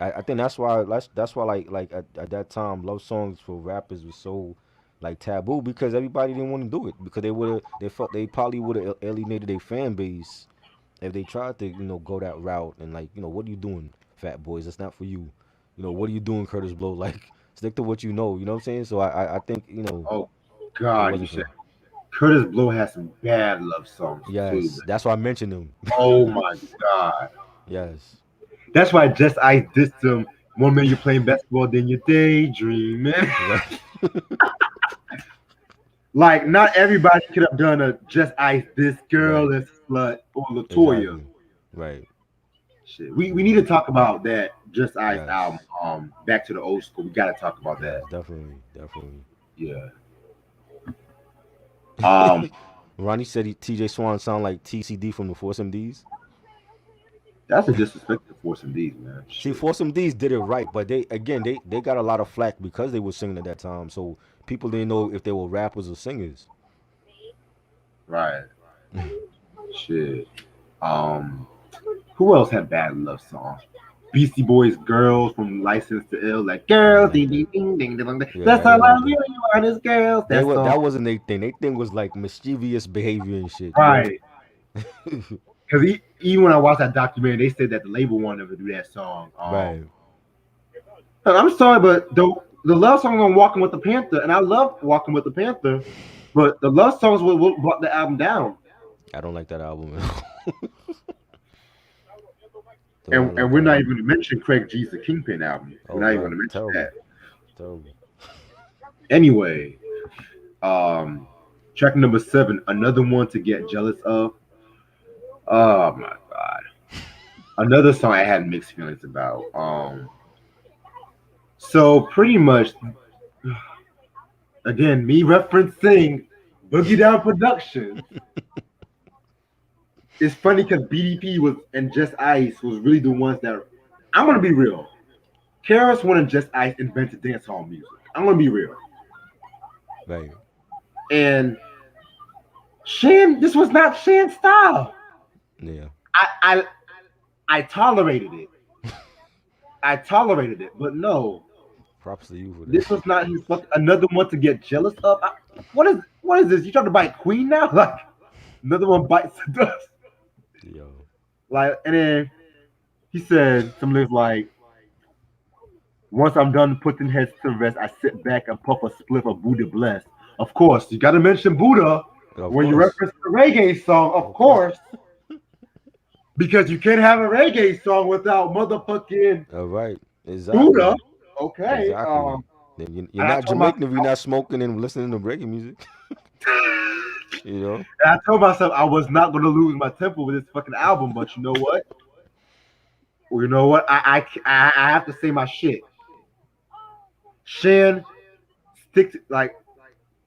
I think that's why at that time love songs for rappers was so like taboo because everybody didn't want to do it because they felt they probably would have alienated their fan base if they tried to go that route and like what are you doing, Fat Boys? That's not for you. What are you doing, Curtis Blow? Like stick to what you know. You know what I'm saying? So I think Oh it God, you wasn't for said him. Curtis Blow has some bad love songs too, Yes, man. that's why I mentioned him. Oh my God. Yes, That's why Just Ice dissed him. One minute you're playing basketball, then you're daydreaming. right. Like, not everybody could have done a Just Ice, this girl Right. is a slut, or Latoya. Exactly. Right. Shit. We need to talk about that Just Ice album. Yes. Back to the old school. We gotta talk about that. Yes. Definitely. Definitely. Yeah. Um, Ronnie said TJ Swan sound like TCD from the Force MDs. that's a disrespect to Force and D's, man. See, Shit. Force MDs did it right, but they got a lot of flack because they were singing at that time. So people didn't know if they were rappers or singers. Right. Shit. Um, who else had bad love songs? Beastie Boys, girls from License to Ill, like I didn't girls, like ding that. ding ding ding ding. Ding. Yeah, That's I how didn't I like that. really want is girls. They That were song, that wasn't their thing. Their thing was like mischievous behavior and shit. right? Because even when I watched that documentary, they said that the label wanted them to do that song. Right. And I'm sorry, but the love song on Walking with the Panther, and I love Walking with the Panther, but the love songs what brought the album down. I don't like that album. At all. And Don't like and we're that not even album. going to mention Craig G's The Kingpin album. We're Oh not even going God, to mention terrible, that. terrible. Anyway, um, track number 7, another one to get jealous of. Oh my god. another song I had mixed feelings about. So pretty much, again, me referencing Boogie Down Productions. It's funny because BDP was and Just Ice was really the ones that. I'm gonna be real. KRS-One and Just Ice invented dancehall music. I'm gonna be real. Right. And Shan, this was not Shan's style. Yeah. I I I tolerated it. I tolerated it, but no, Props to you for this that. was not his another one to get jealous of. What is this? You trying to bite Queen now? Like another one bites the dust. Yo. Like and then he said some lyrics like, "Once I'm done putting heads to rest, I sit back and puff a spliff of Buddha blessed." Of course, you got to mention Buddha Of when you course. reference the reggae song. Of Of course. course, because you can't have a reggae song without motherfucking All right. Buddha. Exactly. Okay. Exactly. Then you're And I not told myself, Jamaican if you're not smoking and listening to reggae music. You know. and I told myself I was not going to lose my temper with this fucking album. But you know what? Well, you know what? I have to say my shit. Shan stick to, like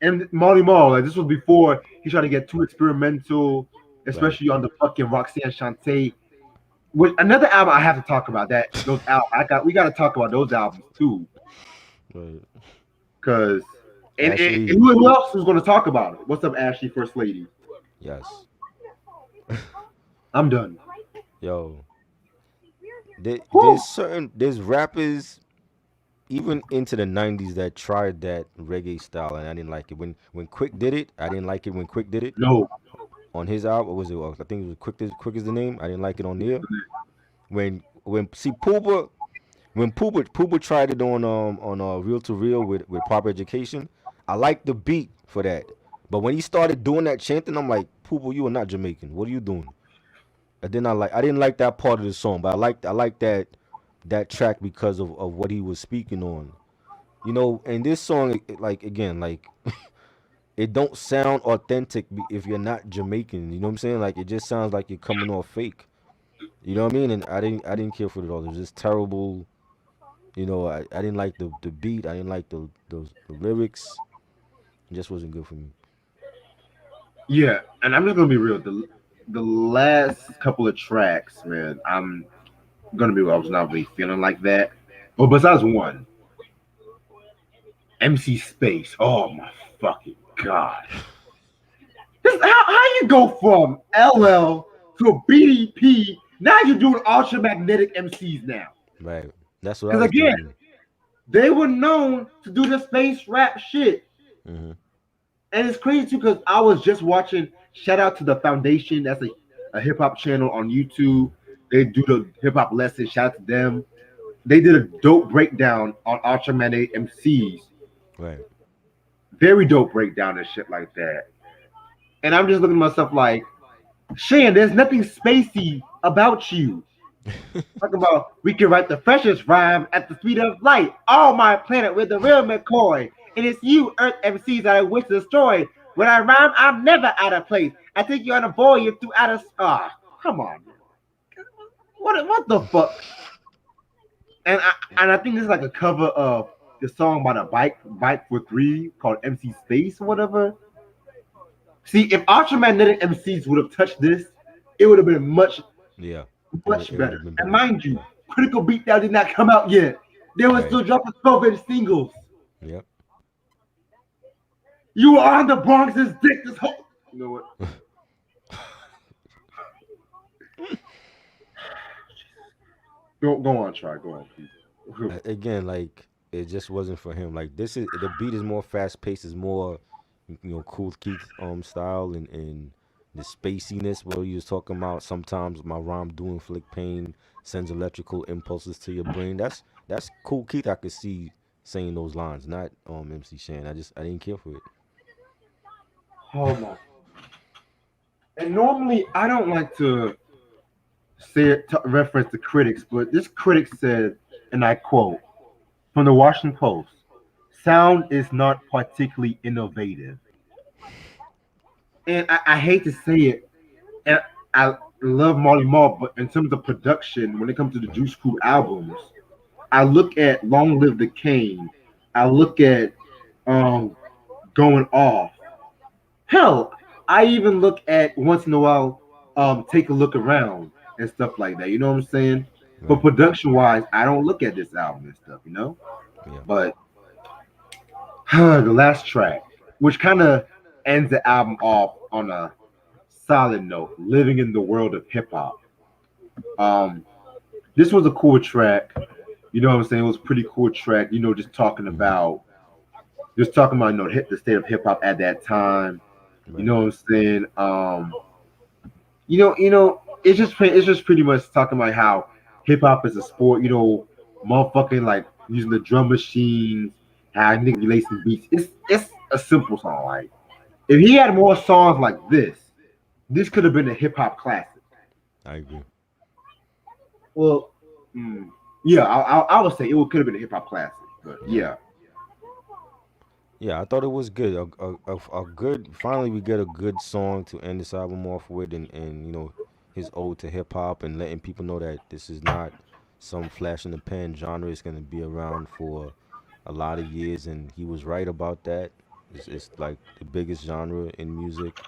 and Marty Marl. Like this was before he tried to get too experimental, Right. especially on the fucking Roxanne Shante. Which another album I have to talk about that those albums. We got to talk about those albums too, Right. because and Ashley. who else is going to talk about it? What's up, Ashley, First Lady? Yes. I'm done. Yo. There, Whew. there's rappers even into the '90s that tried that reggae style, and I didn't like it. When Quick did it, I didn't like it when Quick did it No, on his album. What was it? I think it was Quick is the name. I didn't like it on there. When see Pooba when Pooba tried it on Real to Real with Proper Education, I liked the beat for that. But when he started doing that chanting, I'm like, Pooba, you are not Jamaican. What are you doing? And then I didn't like that part of the song, but I liked that track because of what he was speaking on. And this song, like again, like it don't sound authentic if you're not Jamaican. You know what I'm saying? Like it just sounds like you're coming off fake. You know what I mean? And I didn't care for it at all. It was just terrible. I didn't like the beat. I didn't like the lyrics. It just wasn't good for me. yeah, and I'm not gonna be real. The last couple of tracks, man, I'm gonna be real. I was not really feeling like that. But besides one, MC Space. Oh my fucking god! How you go from LL to a BDP? Now you're doing ultra magnetic MCs now. Right. That's what I Because was again, thinking. they were known to do the space rap shit. Hmm. And it's crazy too because I was just watching. Shout out to the Foundation. That's a hip hop channel on YouTube. They do the hip hop lessons. Shout out to them. They did a dope breakdown on Ultramagnetic MCs. Right. Very dope breakdown and shit like that. And I'm just looking at myself like, Shan, there's nothing spacey about you. Talk about we can write the freshest rhyme at the speed of light. All my planet with the real McCoy. And it's you, Earth MCs, that I wish to destroy. When I rhyme, I'm never out of place. I think you're on a voyage through outer. Come on. What the fuck? And I think this is like a cover of the song by the Bike for Three called MC Space or whatever. See, if Ultramagnetic MCs would have touched this, it would have been much Yeah. It would much it would better. have been And better. mind you, Critical Beatdown did not come out yet. They were Right. still dropping 12-inch singles. Yep. You are on the Bronx's dick this whole. You know what? Go on, try. Go on, please. Again, like it just wasn't for him. Like this is the beat is more fast paced, is more Cool Keith style and the spaciness what he was talking about. Sometimes my rhyme do inflict pain, sends electrical impulses to your brain. That's Cool Keith. I could see saying those lines, not MC Shan. I didn't care for it. Oh my. And normally I don't like to say it to reference the critics, but this critic said, and I quote from the Washington Post: "Sound is not particularly innovative." And I hate to say it, and I love Marley Marl, but in terms of production, when it comes to the Right. Juice Crew albums, I look at Long Live the Kane. I look at um Going Off. Hell, I even look at once in a while, Take a Look Around and stuff like that. You know what I'm saying? But Right. production wise, I don't look at this album and stuff, you know? Yeah. But the last track, which kind of ends the album off on a solid note, living in the world of hip hop. Um, this was a cool track. You know what I'm saying? It was a pretty cool track. You know, Hmm. just talking about hit the state of hip hop at that time. You Right. know what I'm saying? It's just pretty much talking about how hip hop is a sport. You know, motherfucking like using the drum machines, how niggas be lacing beats. It's a simple song. Like if he had more songs like this could have been a hip hop classic. I agree. Well, mm, yeah, I would say it could have been a hip hop classic. But Yeah. yeah, Yeah, I thought it was good. A good. Finally, we get a good song to end this album off with, and his ode to hip hop and letting people know that this is not some flash in the pan genre. It's gonna be around for a lot of years, and he was right about that. It's like the biggest genre in music,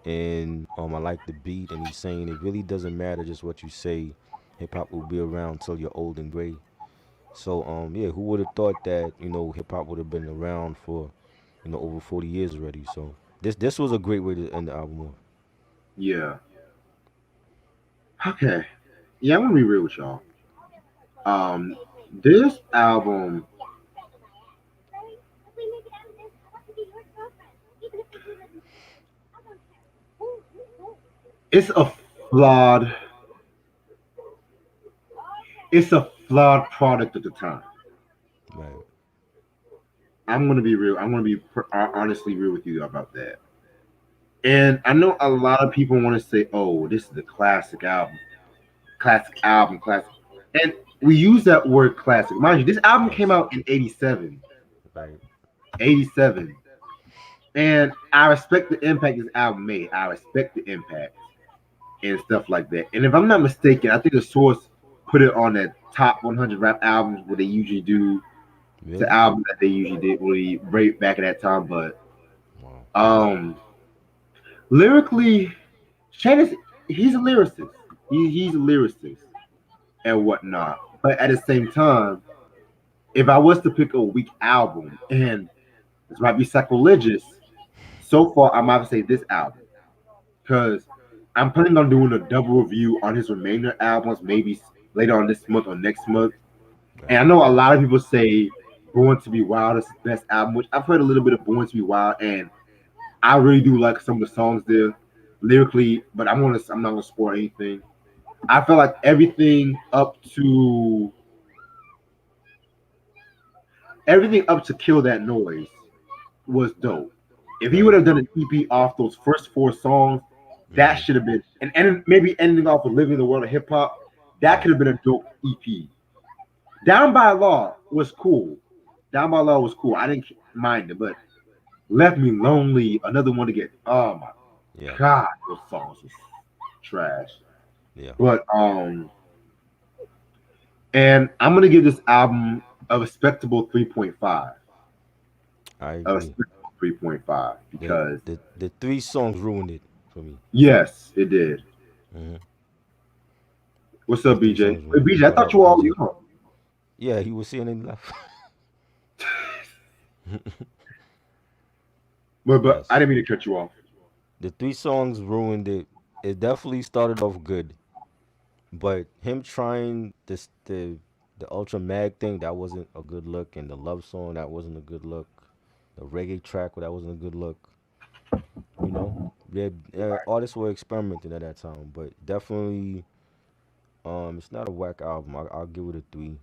and I like the beat, and he's saying it really doesn't matter just what you say. Hip hop will be around till you're old and gray. So yeah, who would have thought that hip hop would have been around for over 40 years already. So this was a great way to end the album off. yeah. Okay, yeah. I'm gonna be real with y'all. Um, this album, it's a flawed, it's a flawed product at the time. Right. I'm gonna be real. I'm gonna be honestly real with you about that. And I know a lot of people want to say, "Oh, this is a classic album, classic." And we use that word "classic." Mind you, this album came Yes. out in '87, Right. '87, and I respect the impact this album made. I respect the impact and stuff like that. And if I'm not mistaken, I think the source put it on that top 100 rap albums what they usually do. The Really? album that they usually did really right back at that time, but Wow. um lyrically, Shan is he's a lyricist. He's a lyricist and whatnot. But at the same time, if I was to pick a weak album, and this might be sacrilegious, so far I might say this album because I'm planning on doing a double review on his remainder albums, maybe later on this month or next month. And Right. I know a lot of people say "Born to Be Wild" is his best album, which I've heard a little bit of "Born to Be Wild," and I really do like some of the songs there lyrically. But I'm not gonna spoil anything. I feel like everything up to Kill That Noise was dope. If he would Right. have done an EP off those first four songs, that Mm-hmm. should have been and maybe ending off with "Living in the World of Hip Hop." That Right. could have been a dope EP. Down by Law was cool. Down by Law was cool. I didn't mind it, but Left Me Lonely, another one to get. Oh my Yeah. god, those songs was trash. Yeah. But and I'm gonna give this album a respectable 3.5. I A agree. respectable 3.5 The because the three songs ruined it for me. yes, it did. Hmm. What's The up, three BJ? songs Hey, ruined it. BJ, I What thought up, you were all BJ? you know. Yeah, he was seeing it left. But I Yes. didn't mean to cut you off. The three songs ruined it. It definitely started off good, but him trying the Ultra Mag thing, that wasn't a good look, and the love song, that wasn't a good look. The reggae track, that wasn't a good look. You know, yeah, artists were experimenting at that time, but definitely, it's not a whack album. I'll give it a three.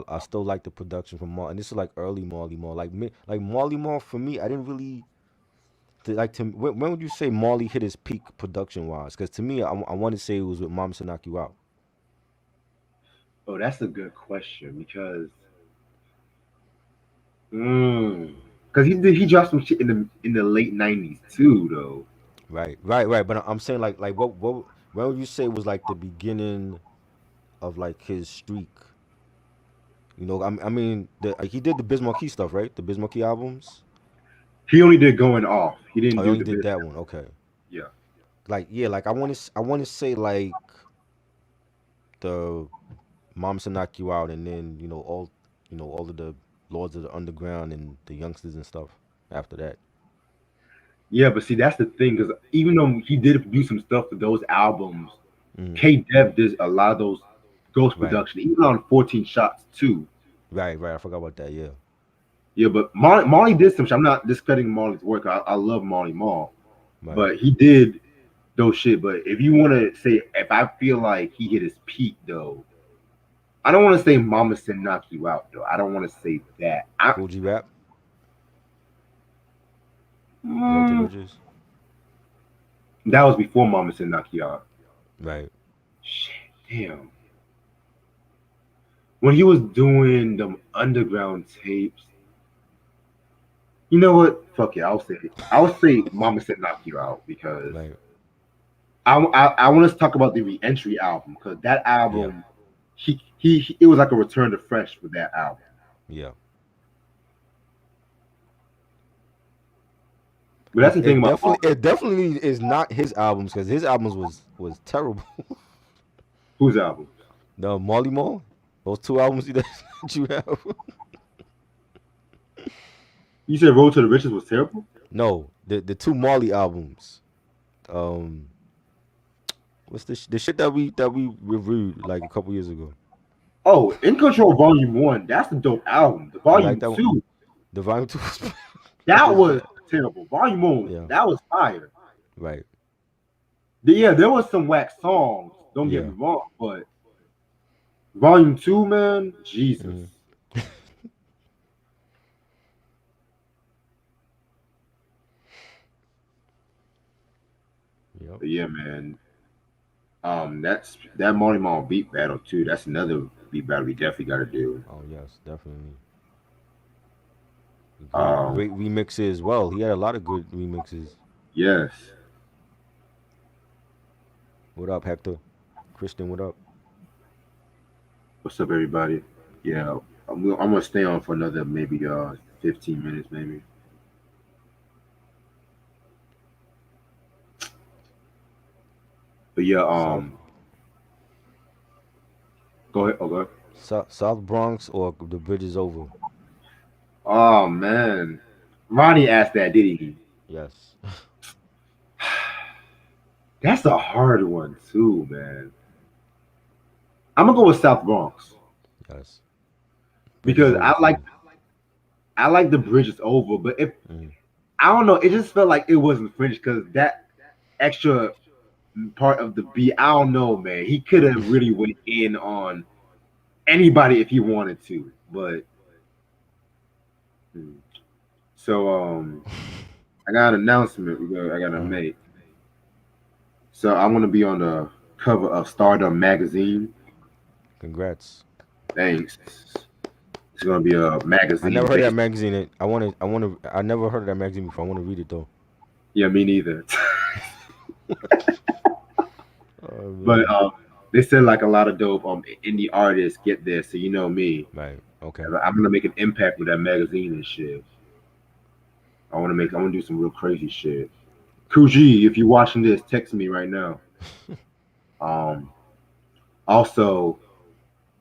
I still like the production from Mar, and this is like early Marley Marl. Like Marley Marl for me, I didn't really like to. When would you say Marley hit his peak production wise? Because to me, I want to say it was with Mama to Knock You Out. Oh, that's a good question because he dropped some shit in the late '90s too, though. right. But I'm saying like what when would you say was like the beginning of like his streak? You know, I mean, he did the Biz Markie stuff, right? The Biz Markie albums. He only did going off. He didn't Oh, he do only the did bit. that one. Okay. Yeah. Like yeah, like I want to say like the Moms to Knock You Out, and then you know all of the Lords of the Underground and the youngsters and stuff after that. Yeah, but see, that's the thing, because even though he did do some stuff for those albums, Hmm. K Dev did a lot of those ghost Right, production, even on 14 Shots too. right. I forgot about that. Yeah, Yeah, but Marley did some shit. I'm not discrediting Marley's work. I love Marley Marl, right. but he did those shit. But if you want to say, if I feel like he hit his peak though, I don't want to say Mama Said Knock You Out though. I don't want to say that. Cool G Rap, Road to Mm, Riches. that was before Mama Said Knock You Out. Right. Shit, damn. When he was doing them underground tapes, you know what? Fuck it. I'll say it. I'll say Mama Said Knock You Out because Right. I want us to talk about the Reentry album because that Yeah. album, it was like a return to fresh with that album. Yeah. But that's the thing about It definitely is not his albums because his albums was terrible. whose album? The Molly Mall, those two albums that you have. You said Road to the Riches was terrible. No, the two Molly albums. Um, what's the shit that we reviewed like a couple years ago? Oh, In Control Volume One. That's a dope album. The You like Volume that one? Two, The Volume Two that was was bad. terrible. Volume One, Yeah. that was fire. Right. Yeah, there was some whack songs. Don't get Yeah. me wrong, but Volume Two, man, Jesus. Hmm. Yep. But yeah, man. That's that Marty Mall beat battle too. That's another beat battle we definitely got to do. Oh yes, definitely. Um, Great remixes as well. He had a lot of good remixes. yes. What up, Hector? Christian, what up? What's up, everybody? Yeah, I'm gonna stay on for another maybe 15 minutes, maybe. But yeah, South go ahead. Oh, go ahead. South Bronx or the bridge is over? Oh man, Ronnie asked that, did he? Yes. That's a hard one too, man. I'm gonna go with South Bronx Yes. Bridge is because over for me. I like the bridge is over, but if Mm. I don't know, it just felt like it wasn't finished because that extra part of the beat, I don't know, man. He could have really went in on anybody if he wanted to, but hmm. So I got an announcement I gotta Uh, make. So I want to be on the cover of Stardom magazine. congrats. Thanks. It's gonna be a I magazine never heard of that based. magazine. I never heard of that magazine before. I want to read it though. Yeah, me neither. Oh But man. they said like a lot of dope indie artists get there. So you know me, Right. Okay. I'm gonna make an impact with that magazine and shit. I want to do some real crazy shit. Kuji, if you're watching this, text me right now. Um, Also,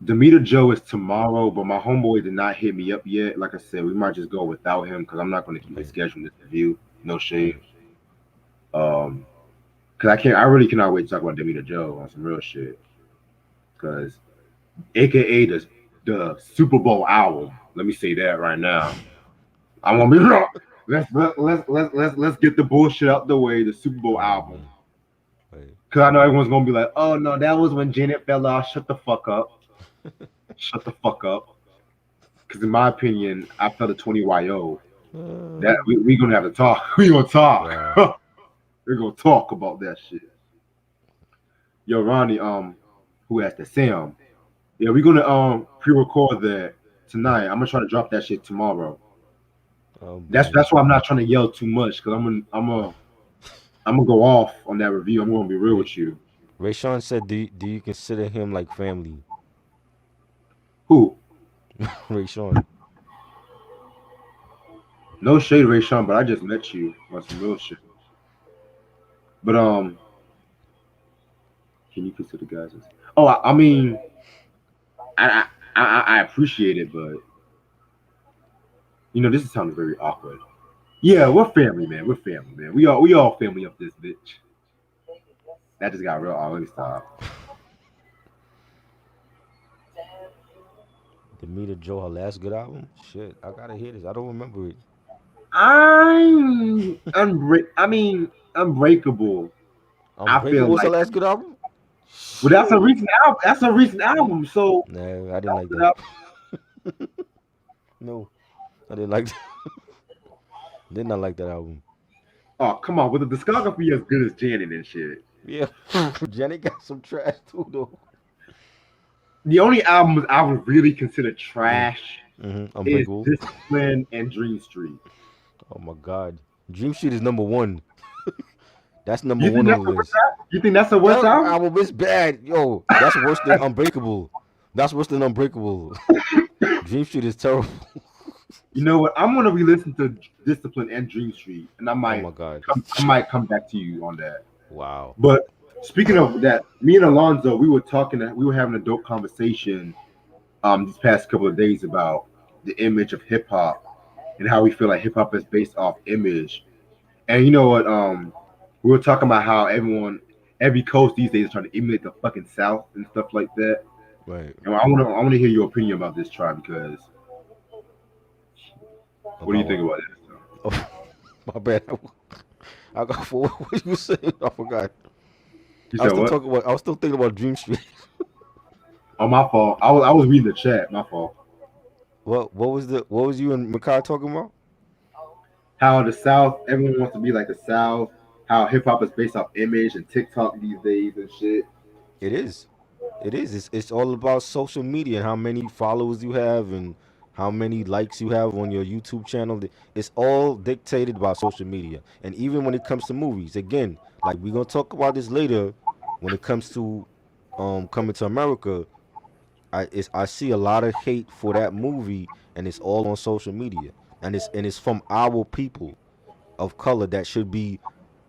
Demeter Joe is tomorrow, but my homeboy did not hit me up yet. Like I said, we might just go without him because I'm not going to keep Right. rescheduling this review. No shade. Right. Um, because I really cannot wait to talk about Demeter Joe on some real shit. Because AKA the Super Bowl album. Let me say that right now. I want to be let's get the bullshit out the way. The Super Bowl Oh album. man. Right. Because I know everyone's gonna be like, oh no, that was when Janet fell off. Shut the fuck up. Shut the fuck up. Because in my opinion, after the 20YO, that Uh, we gonna have to talk. We gonna talk. wow. We're gonna talk about that shit. Yo, Ronnie, who asked that? Sam. Yeah, we're gonna pre-record that tonight. I'm gonna try to drop that shit tomorrow. Oh That's boy. that's why I'm not trying to yell too much because I'm gonna go off on that review. I'm gonna be real Ray, with you. Ray Sean said, do you consider him like family? Who? Ray Sean. No shade, Ray Sean, but I just met you on some real shit. But can you consider guys? Oh, I mean, I, I appreciate it, but this is sounding very awkward. Yeah, we're family, man. We're family, man. We all family up this bitch. That just got real. Oh, let me stop. Did Meet Joe her last good album? Shit, I gotta hear this. I don't remember it. I mean, Unbreakable. I feel Unbreakable was her like last good album? well, that's a Shit. recent album. That's a recent album. So No, I didn't that's like good that. album. No, I didn't like that. Did not like that album. Oh, come on, with the discography as good as Janet and shit. Yeah. Janet got some trash too though. The only albums I would really consider Mm. trash is Unbreakable. Discipline and Dream Street. Oh my god. Dream Street is number one. That's number You think one on that's the the worst list. album? You think that's the worst That album? album is bad. Yo, that's worse than Unbreakable. That's worse than Unbreakable. Dream Street is terrible. You know what? I'm gonna re-listen to Discipline and Dream Street, and I Oh might my god. I might come back to you on that. Wow. But speaking of that, me and Alonzo, we were talking. We were having a dope conversation these past couple of days about the image of hip hop and how we feel like hip hop is based off image. And you know what? We were talking about how every coast these days is trying to emulate the fucking South and stuff like that. Right. And I want to hear your opinion about this, Try, because what do you About think what? about that? Oh, my bad. I got for what you saying. I forgot. You I was said still what? talking about. I was still thinking about Dream Street. Oh, my fault. I was reading the chat. My fault. What was you and Makai talking about? How the South, everyone wants to be like the South. How hip hop is based off image and TikTok these days and shit. It is. It is. It's all about social media and how many followers you have and how many likes you have on your YouTube channel. It's all dictated by social media. And even when it comes to movies, again, like we're gonna talk about this later, when it comes to Coming to America, I see a lot of hate for that movie, and it's all on social media, and it's from our people of color that should be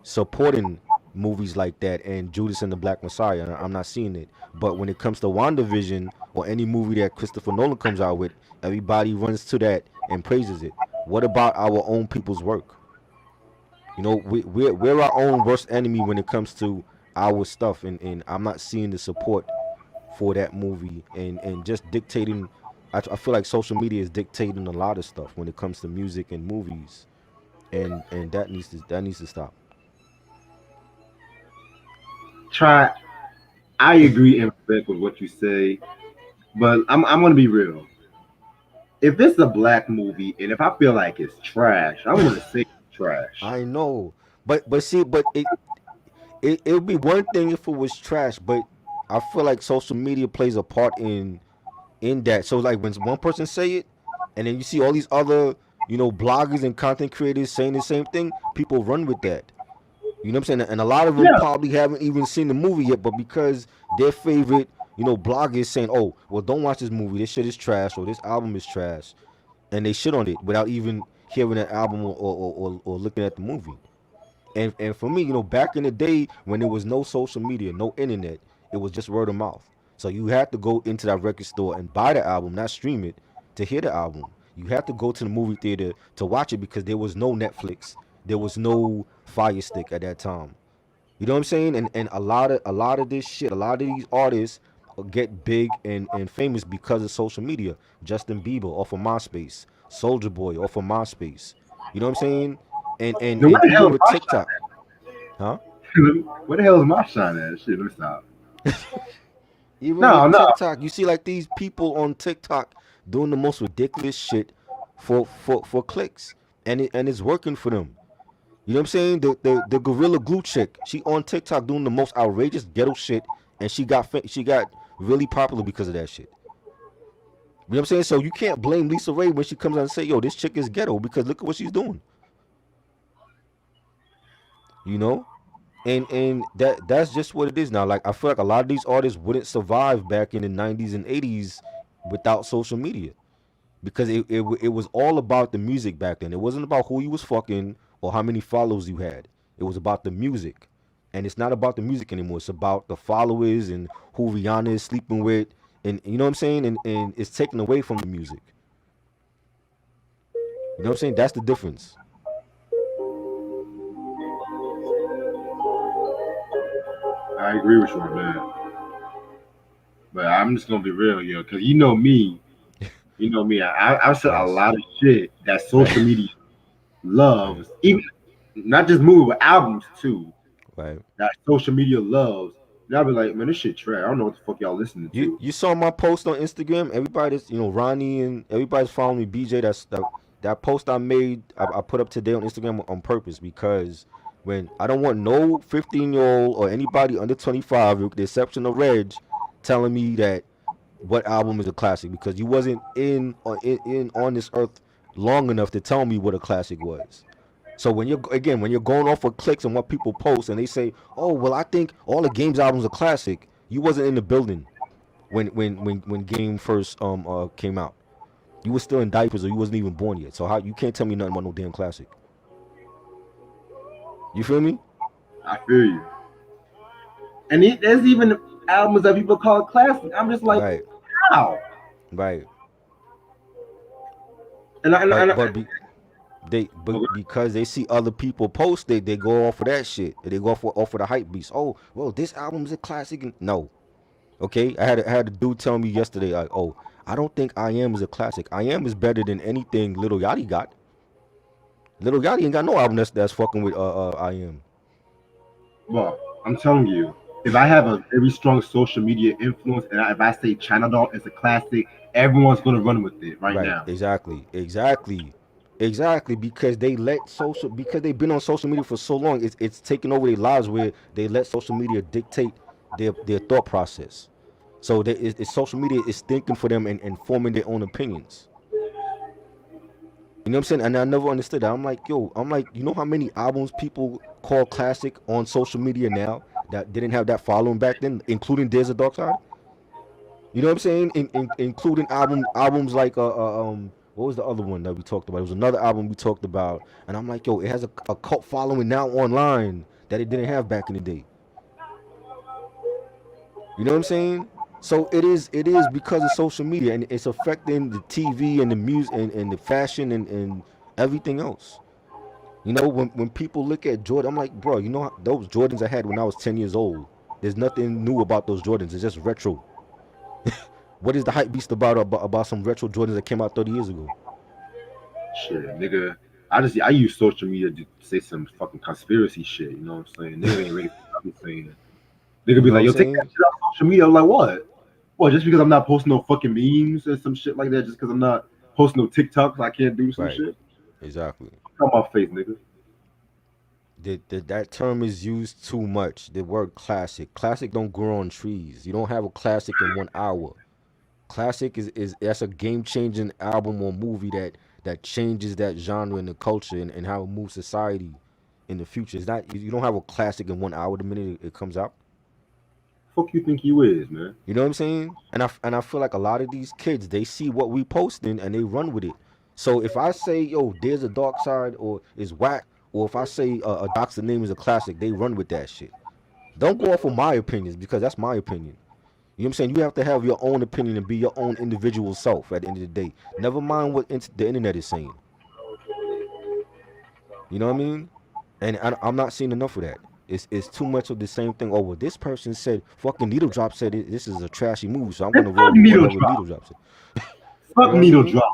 supporting movies like that and Judas and the Black Messiah. And I'm not seeing it. But when it comes to WandaVision or any movie that Christopher Nolan comes out with, everybody runs to that and praises it. What about our own people's work? We're our own worst enemy when it comes to our stuff, and I'm not seeing the support for that movie and just dictating. I feel like social media is dictating a lot of stuff when it comes to music and movies, and that needs to stop. Try. I agree and respect with what you say, but I'm gonna be real. If it's a black movie and if I feel like it's trash, I'm gonna say it's trash. I know, but see, but it would be one thing if it was trash, but I feel like social media plays a part in that. So like when one person say it, and then you see all these other bloggers and content creators saying the same thing, people run with that. You know what I'm saying? And a lot of them Yeah, probably haven't even seen the movie yet, but because their favorite bloggers saying, "Oh, well, don't watch this movie. This shit is trash, or this album is trash," and they shit on it without even hearing the album or looking at the movie. And for me, back in the day when there was no social media, no internet, it was just word of mouth. So you had to go into that record store and buy the album, not stream it, to hear the album. You had to go to the movie theater to watch it because there was no Netflix, there was no Fire Stick at that time. You know what I'm saying? And a lot of this shit, a lot of these artists get big and famous because of social media. Justin Bieber off of MySpace, Soldier Boy off of MySpace. You know what I'm saying? And and then where and the hell even is with my TikTok, huh? shine? Where the hell is my shine at? Shit, let me stop. Even No, with no. TikTok, you see like these people on TikTok doing the most ridiculous shit for clicks, and it's working for them. You know what I'm saying? The Gorilla Glue chick, she on TikTok doing the most outrageous ghetto shit, and she got really popular because of that shit. You know what I'm saying? So you can't blame Lisa Ray when she comes out and say, "Yo, this chick is ghetto," because look at what she's doing. You know? And that's just what it is now. Like I feel like a lot of these artists wouldn't survive back in the 90s and 80s without social media because it was all about the music back then. It wasn't about who you was fucking or how many followers you had. It was about the music. And it's not about the music anymore. It's about the followers and who Rihanna is sleeping with. And you know what I'm saying? And it's taken away from the music. You know what I'm saying? That's the difference. I agree with you on that. But I'm just gonna be real, because you know me. I've said a Yes. lot of shit that Right. social media Right. loves, even not just movies, but albums too. Right. That social media loves. And I'll be like, man, this shit trash. I don't know what the fuck y'all listening You to. you saw my post on Instagram. Everybody's Ronnie and everybody's following me. BJ, that post I made. I put up today on Instagram on purpose because when I don't want no 15-year-old or anybody under 25, with the exception of Reg, telling me that what album is a classic because you wasn't in on this earth long enough to tell me what a classic was. So when you're going off of clicks and what people post and they say, "Oh, well, I think all the Games albums are classic," you wasn't in the building when Game first came out. You was still in diapers or you wasn't even born yet. So how you can't tell me nothing about no damn classic. You feel me? I feel you. And there's even albums that people call classic. I'm just like, Right, how? right. And I, and I, But and but I be, they but okay. because they see other people post they go off of that shit. They go off of the hype beast. Oh, well, this album's a classic. And no, okay. I had a dude tell me yesterday, like, oh, I don't think I Am is a classic. I Am is better than anything Little Yachty got. Little Yachty ain't got no album that's fucking with I Am. Well, I'm telling you, if I have a very strong social media influence, and if I say China Doll is a classic, everyone's gonna run with it right Right, now. exactly, exactly, exactly. Because they've been on social media for so long, it's taken over their lives where they let social media dictate their thought process. So it's social media is thinking for them and forming their own opinions. You know what I'm saying? And I never understood that. I'm like, yo, you know how many albums people call classic on social media now that didn't have that following back then, including There's a Dark Side? You know what I'm saying? Including albums like what was the other one that we talked about? It was another album we talked about, and I'm like, yo, it has a cult following now online that it didn't have back in the day. You know what I'm saying? So it is because of social media and it's affecting the TV and the music and the fashion and everything else. You know, when people look at Jordan, I'm like, bro, you know those Jordans I had when I was 10 years old. There's nothing new about those Jordans. It's just retro. What is the hype beast about some retro Jordans that came out 30 years ago? Shit, nigga. I use social media to say some fucking conspiracy shit. You know what I'm saying? Niggas ain't ready for what I'm saying. Nigga You be know what like, I'm yo, take that saying? shit off social media. I'm like, what? What? Just because I'm not posting no fucking memes or some shit like that? Just because I'm not posting no TikToks, I can't do some Right. shit? Exactly. Come off face, nigga. That term is used too much. The word classic. Classic don't grow on trees. You don't have a classic in 1 hour. Classic is that's a game changing album or movie that changes that genre and the culture and how it moves society in the future. It's not you don't have a classic in 1 hour the minute it comes out. Fuck you think you is, man? You know what I'm saying? And I feel like a lot of these kids they see what we posting and they run with it. So if I say yo, there's a dark side or is whack, or if I say a doctor name is a classic, they run with that shit. Don't go off of my opinions because that's my opinion. You know what I'm saying? You have to have your own opinion and be your own individual self at the end of the day. Never mind what the internet is saying. You know what I mean? And I'm not seeing enough of that. It's too much of the same thing. Oh, well, this person said fucking Needle Drop said this is a trashy movie, so I'm And gonna fuck roll with needle whatever drop. Needle Drop said. You Fuck know what I needle mean? drop.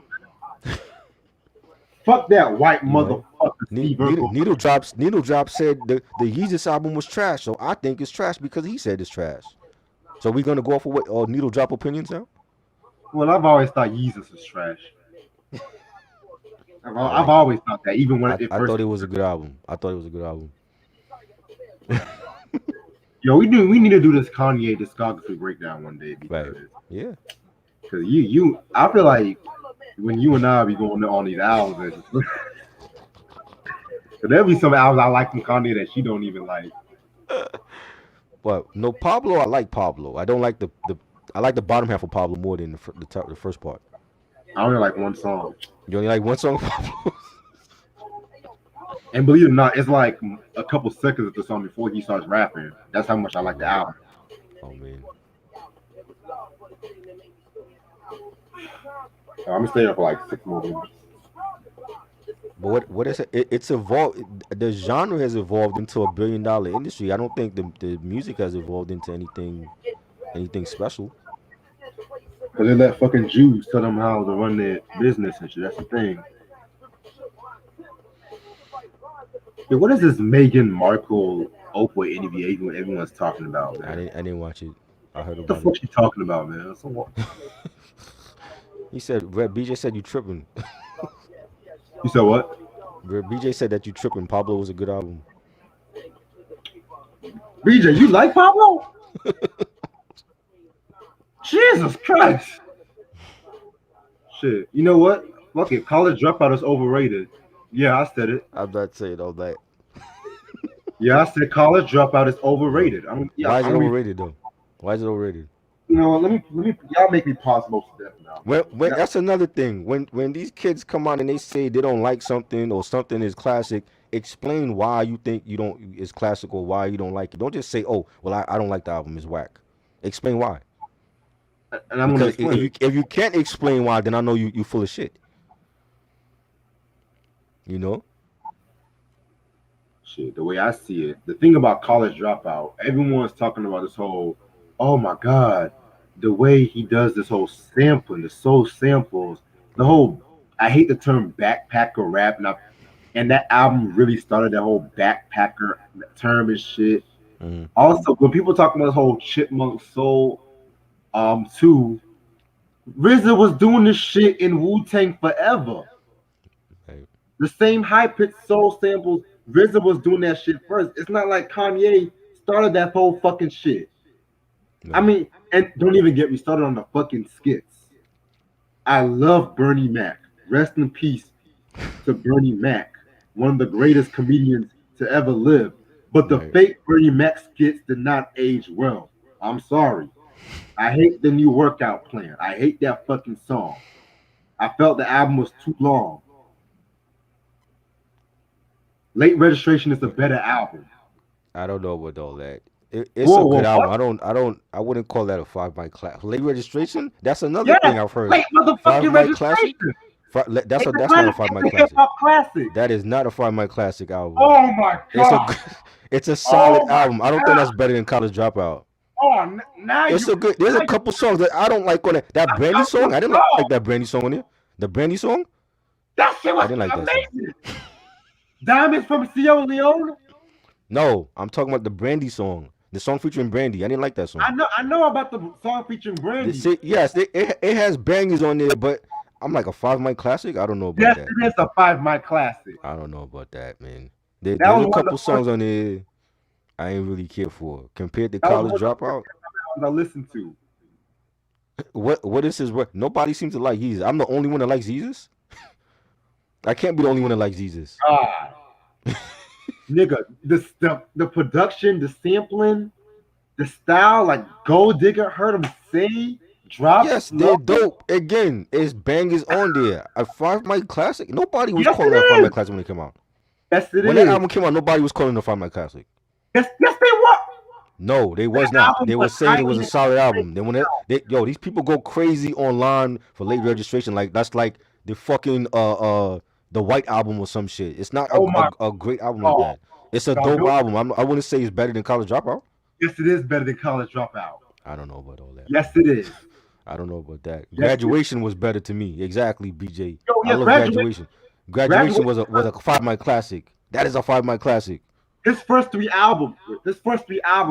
Fuck that white You know, motherfucker Steve Urkel. Needle Drop said the Yeezus album was trash, so I think it's trash because he said it's trash. So we gonna go off of what Needle Drop opinions now? Well, I've always thought Yeezus was trash. All I've right. always thought that, even when it I first thought it came was a out. good album. I thought it was a good album. Yo, we need to do this Kanye discography breakdown one day Right. because Yeah. I feel like when you and I be going on these albums, there'll be some albums I like from Kanye that she don't even like. But no, Pablo. I like Pablo. I don't like the. I like the bottom half of Pablo more than the first part. I only like one song. You only like one song of Pablo? And believe it or not, it's like a couple seconds of the song before he starts rapping. That's how much I Oh like the man. album. Oh man. I'm gonna stay there for like 6 more minutes. But what is it? It's evolved. The genre has evolved into $1 billion industry. I don't think the music has evolved into anything special. Cause they let fucking Jews tell them how to run their business and shit. That's the thing. Yeah, what is this Meghan Markle Oprah interview everyone's talking about, man? I didn't watch it. I heard What the about it. fuck she talking about, man? So what? He said, Red BJ said you tripping. You said what? Red BJ said that you tripping. Pablo was a good album. BJ, you like Pablo? Jesus Christ! Shit. You know what? Fuck it. College Dropout is overrated. Yeah, I said it. I'm not saying all that. Yeah, I said College Dropout is Bro, overrated. I'm yeah. why is it I'm overrated though? Why is it overrated? you know. Let me. Y'all make me pause most of that now. When Yeah, that's another thing. When these kids come out and they say they don't like something or something is classic, explain why you think you don't is classic or why you don't like it. Don't just say, "Oh, well, I don't like the album. It's whack." Explain why. and I'm gonna Because explain it. if you can't explain why, then I know you full of shit. You know? Shit, the way I see it, the thing about College Dropout, everyone's talking about this whole, oh my God, the way he does this whole sampling, the soul samples, the Right. whole, I hate the term backpacker rap, and that album really started that whole backpacker term and shit. Hmm. Also, when people talk about this whole chipmunk soul, too, RZA was doing this shit in Wu Tang forever. Right. The same high pitched soul samples, RZA was doing that shit first. It's not like Kanye started that whole fucking shit. I Right. mean, and don't even get me started on the fucking skits. I love Bernie Mac. Rest in peace to Bernie Mac, one of the greatest comedians to ever live. But the Right. fake Bernie Mac skits did not age well. I'm sorry. I hate the new workout plan. I hate that fucking song. I felt the album was too long. Late Registration is a But better album. I don't know about all that. It's a Whoa, good whoa, album. what? I wouldn't call that a 5 mic class. Late registration? That's another Yes, thing I've heard. late 5 motherfucking mic classic? registration. That's It's a not a classic. 5 It's mic a hip classic. hop classic. That is not a 5 mic classic album. Oh my It's a god. it's a solid Oh my album. I don't think that's god. better than College Dropout. Oh, now It's you. a good. There's Now a you. couple songs that I don't like on it. That Brandy That's your song, I didn't like song. that Brandy song on there. The Brandy song, That shit I was didn't like that song. amazing. Diamonds from Sierra Leone. No, I'm talking about the Brandy song. The song featuring Brandy. I didn't like that song. I know about the song featuring Brandy. Yes, it has bangers on there, but I'm like a 5 mic classic. I don't know about Yes, that. it is a 5 mic classic. I don't know about that, man. That There's was a one of couple the first. songs on there I ain't really care for compared to That was College one of the first Dropout. albums I listened to. What is his work? Nobody seems to like Jesus. I'm the only one that likes Jesus. I can't be the only one that likes Jesus. God, nigga, the production, the sampling, the style, like Gold Digger, heard him say, drop Yes, they're low. dope. Again, it's bangers on there. A 5 mic classic. Nobody was Yes, calling that a 5 it mic is. classic when it came out. Yes, it When that is. album came out, nobody was calling it a 5 mic classic. Yes, they were. No, they That was not. album They was was saying it was highly a solid album. Then when anticipated. yo, these people go crazy online for late registration. Like that's like the fucking the White Album or some shit. It's not Oh my a great album like God. that. It's a Dog, dope album. I wouldn't say it's better than College Dropout. yes, it is better than College Dropout. I don't know about all that, Yes, man. it is. I don't know about that. Yes, it is. Graduation was better to me. Exactly, BJ. Yo, I yeah, love Graduation. Graduation graduation. was a 5 mic classic. That is a 5 mic classic. His first three albums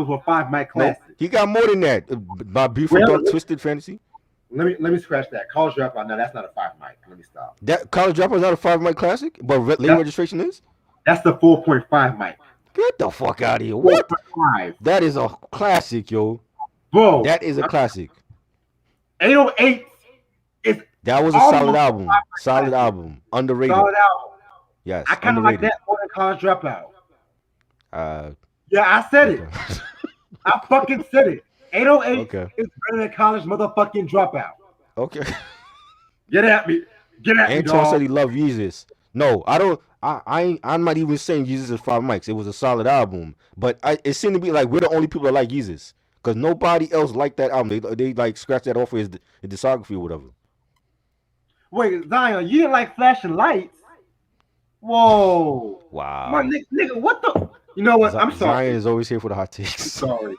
were 5 mic Nope, classics. he got more than that. My Beautiful Well, Dark Twisted Fantasy. let me scratch that. College Dropout. No, that's not a 5 mic. Let me stop. That College Dropout is not a 5 mic classic, but late That's registration is. that's the 4.5 mic. Get the fuck out of here! What? 4.5, That is a classic, yo. bro. That is a classic. 808 is That was a solid almost a album. 5 mic Solid classic. album. Underrated. Solid album. I Yes, kind of like underrated. that more than College Dropout. Uh, Yeah, I said it. Okay. I fucking said it. 808 Okay. is better than college motherfucking dropout. Okay. Get at me. Get at me, Anton said dog. he loved Yeezus. No, I don't. I'm not even saying Yeezus is Five Mics. It was a solid album, but it seemed to be like we're the only people that like Yeezus because nobody else liked that album. They like scratched that off his discography or whatever. Wait, Zion, you didn't like flashing lights? Whoa. My Wow. nigga, what the? You know what? I'm Zion sorry. is always here for the hot I'm takes. sorry.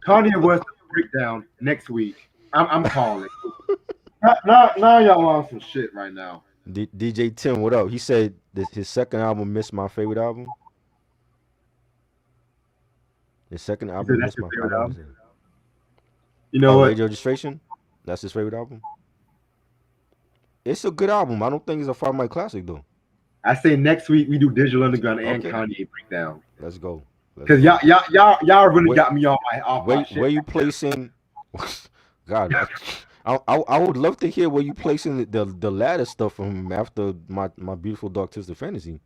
Kanye West breakdown next week. I'm calling. Now y'all on some shit right now. DJ Tim, what up? He said that his second album missed my favorite album. His second You said album that's missed your my. I favorite don't album? understand. You know Oh, what? Radio Registration. That's his favorite album. It's a good album. I don't think it's a Five Mic classic though. I say next week we do Digital Underground and Okay, Kanye breakdown. let's go. Let's Cause y'all go. y'all y'all y'all really Where got me off my shit. where you placing? God, I would love to hear where you placing the latter stuff from him after my beautiful dark twisted fantasy.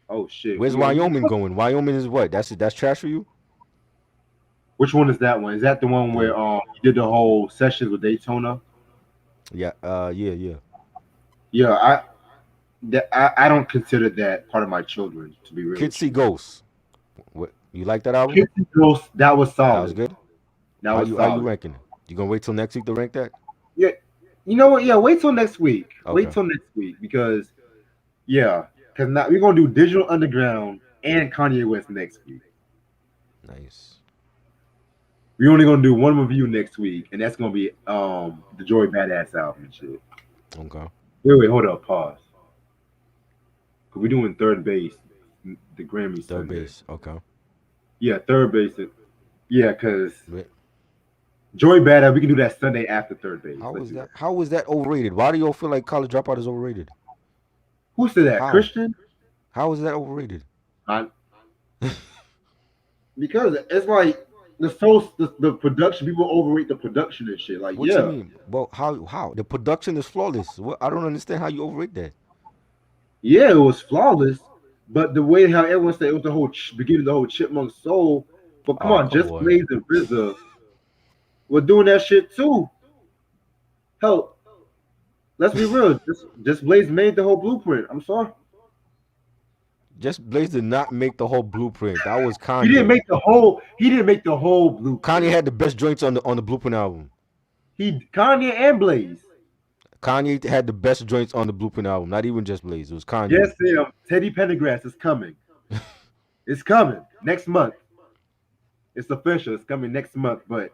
Oh shit. Where's Wyoming going? Wyoming is what? That's trash for you? Which one is that one? Is that the one The where you did the whole sessions with Daytona? yeah yeah. Yeah, I don't consider that part of my children, to be real Kids with See you. Ghosts. What you like that album? Kissy Ghost, that was That was solid. good. That How was you solid. ranking it? You gonna wait till next week to rank that? Yeah. You know what? Yeah, wait till next week. Wait Okay, till next week because yeah, because now we're gonna do Digital Underground and Kanye West next week. nice. We're only gonna do one review next week, and that's gonna be the Joy Badass album and shit. Okay, Wait, hold up, pause. Cause we're doing third base, the Grammy third Sunday. base. Okay. Yeah, third base. Yeah, cause Wait, Joy Badass, we can do that Sunday after third base. how Let's was do that? that. How was that overrated? Why do y'all feel like College Dropout is overrated? Who said that? How? Christian? How is that overrated? I, because it's like the production. People overrate the production and shit. Like, What you yeah, mean? Well, how? The production is flawless. What? I don't understand how you overrate that. yeah, it was flawless. But the way how everyone said it was the whole beginning, of the whole Chipmunk Soul. But come Oh, on, come Just on. Blaze and RZA were doing that shit too. Hell, let's be real. Just Blaze made the whole blueprint. I'm sorry, Just Blaze did not make the whole blueprint. That was he didn't Kanye. make the whole. He didn't make the whole Kanye blueprint. had the best joints on the blueprint album. He Kanye and Blaze. Kanye had the best joints on the blueprint album. Not even just Blaze. It was Yes, Kanye. Sam. Teddy Pendergrass is coming. It's coming next month. It's official. It's coming next month. But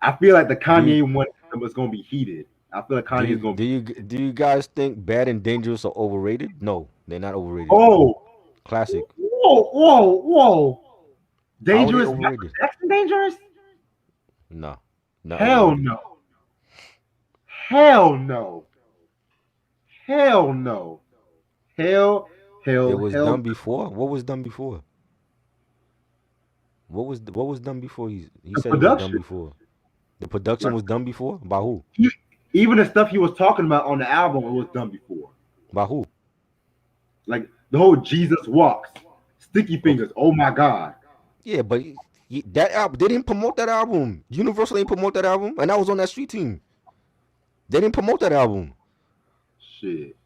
I feel like the Do you Kanye one is going to be heated. I feel like do Kanye you is going to do be. you do you guys think Bad and Dangerous are overrated? No, they're not overrated. Oh, Classic. whoa. How are they Dangerous? Michael overrated? Jackson dangerous? No, not Hell overrated. no. Hell no. Hell no. Hell, It hell, was hell. done before. What was done before? What was done before? He The said it was done production. before. The production Like, was done before. By who? he, even the stuff he was talking about on the album, it was done before. By who? Like the whole Jesus walks, Sticky Okay. Fingers. Oh my God. Yeah, but that album, they didn't promote that album. Universal didn't promote that album, and I was on that street team. They didn't promote that album. Shit.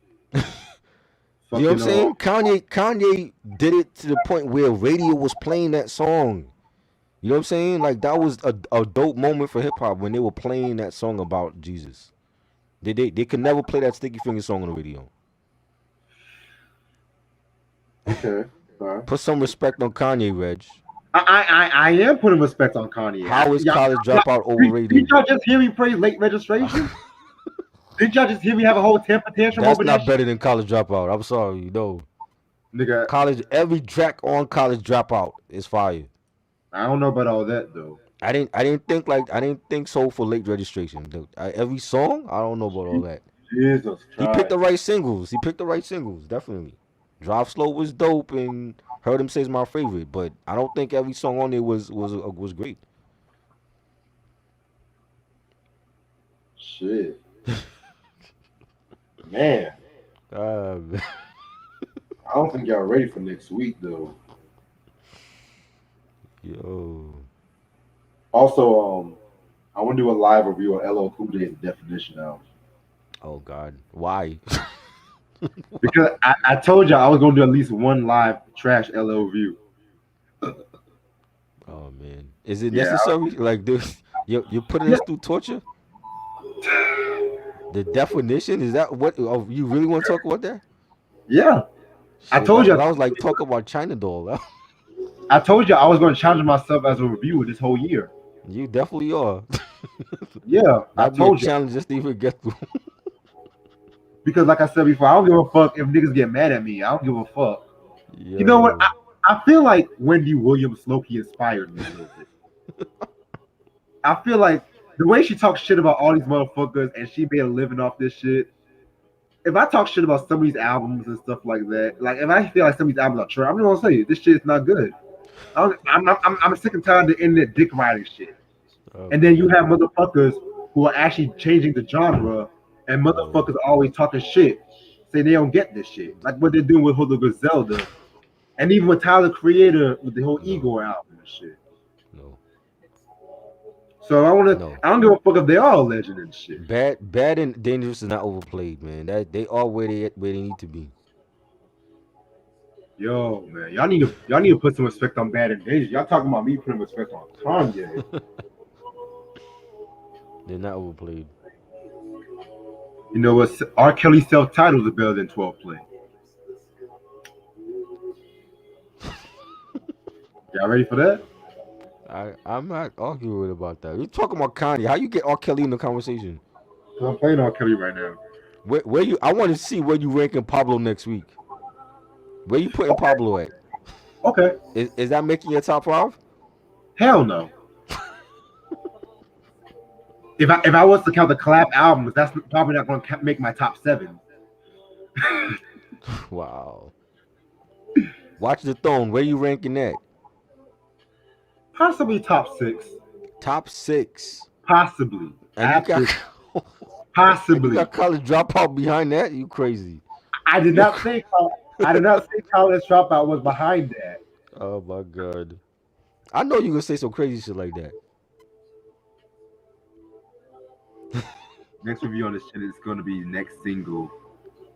You know what I'm Fucking saying? Kanye did it to the point where radio was playing that song. You know what I'm saying? Like that was a dope moment for hip hop when they were playing that song about Jesus. They could never play that Sticky Finger song on the radio. okay. Fine. Put some respect on Kanye, Reg. I am putting respect on Kanye. How is College Y'all, Dropout did overrated? y'all just hear me praise late registration? Did y'all just hear me have a whole temper tantrum That's over that not shit? better than College Dropout. I'm sorry, no. Nigga, Every track on College Dropout is fire. I don't know about all that though. I didn't think so for late registration. Every song, I don't know about all that. Jesus He picked Christ. the right singles. Definitely. Drive Slow was dope, and Heard Him Say's my favorite. But I don't think every song on there was great. Shit. Man, Uh, I don't think y'all ready for next week though. Yo. Also, I want to do a live review on LL Cool J's Definition album Oh God. Why? because I told you I was gonna do at least one live trash LL review. Oh man. Is it Yeah, necessary? Like this, you're putting yeah, us through torture? The definition is that what? Oh, you really want to talk about that? yeah. I Shit, told that you. that was like talk about China doll. I told you I was going to challenge myself as a reviewer this whole year. You definitely are. Yeah, I That'd be a told you challenge just to even get through. because, like I said before, I don't give a fuck if niggas get mad at me. I don't give a fuck. You know what? Yo. I feel like Wendy Williams Loki inspired me a little bit. I feel like the way she talks shit about all these motherfuckers and she made a living off this shit. If I talk shit about some of these albums and stuff like that, like if I feel like some of these albums are trash, I'm gonna say this shit is not good. I'm sick and tired of the internet dick riding shit. Oh And then you God. have motherfuckers who are actually changing the genre, and Yeah. motherfuckers are always talking shit, saying they don't get this shit, like what they're doing with Hulda Griselda, and even with Tyler Creator with the whole No. Ego album and shit. No. So No. I don't give a fuck if they are a legend and shit. Bad and dangerous is not overplayed, man. That they are where they need to be. Yo, man, y'all need to put some respect on Bad and Dangerous. Y'all talking about me putting respect on Kanye. They're not overplayed. You know what? R. Kelly self-titled is better than 12 Play. Y'all ready for that? I'm not arguing about that. You're talking about Kanye. How you get R. Kelly in the conversation? 'Cause I'm playing R. Kelly right now. Where you? I want to see where you ranking Pablo next week. Where you putting Okay, Pablo at? okay. Is that making your top five? Hell no. If I was to count the collab albums, that's probably not going to make my top 7. Wow. Watch the Throne. Where you ranking that? Possibly top 6. Top 6. Possibly. And you got Absolutely. and you Possibly. got College Dropout behind that? You crazy? I did You not say I did not say College Dropout was behind that. Oh my God. I know you gonna say some crazy shit like that. Next review on this shit is going to be next single.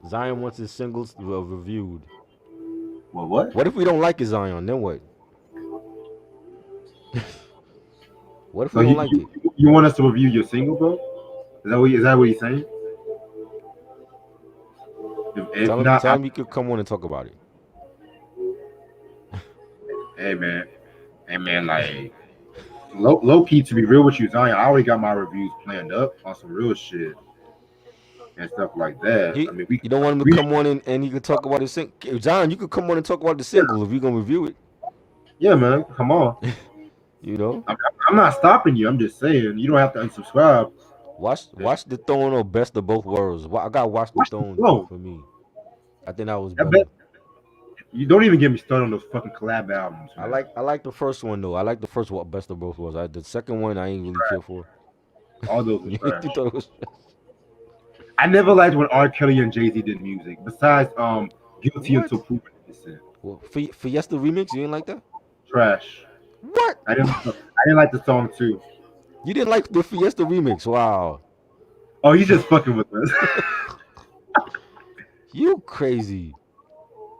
Zion wants his singles reviewed. Well, what? What if we don't like it, Zion? Then what? What if So we don't like it? you want us to review your single, bro? Is that what he's saying? If not, Tell him you could come on and talk about it. hey man, like low key to be real with you, Zion. I already got my reviews planned up on some real shit and stuff like that. I mean, You don't want him to come on and he could talk about his single. Zion, you could come on and talk about the single if we gonna review it. yeah, man, come on. You know? I'm not stopping you. I'm just saying you don't have to unsubscribe. Watch the Throne or Best of Both Worlds. I gotta watch the Watch the Throne flow. for me. I think that was I better. bet you don't even get me started on those fucking collab albums, man. I like the first one though. I like the first one Best of Both Worlds. The second one I ain't really care for. All those are You trash. thought it was I never liked when R. Kelly and Jay-Z did music. Besides, Guilty what? Until Proven Innocent. Well, Fiesta remix, you didn't like that? Trash. What? I didn't like the song too. You didn't like the Fiesta remix? Wow. Oh, he's just fucking with us. You crazy.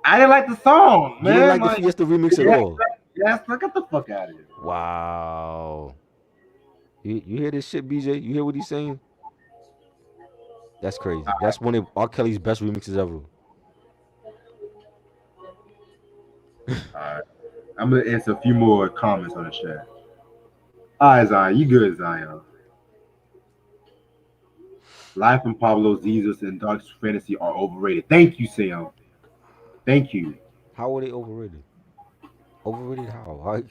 I didn't like the song, You man. didn't like the Fiesta remix at all? Yeah, get the fuck out of here. Wow. You hear this shit, BJ? You hear what he's saying? That's crazy. That's one of R. Kelly's best remixes ever. All right. I'm gonna answer a few more comments on the chat. All right, Zion, you good, Zion? Life from Pablo, Jesus, and Dark Fantasy are overrated. Thank you, Sam. Thank you. How are they overrated? Overrated how?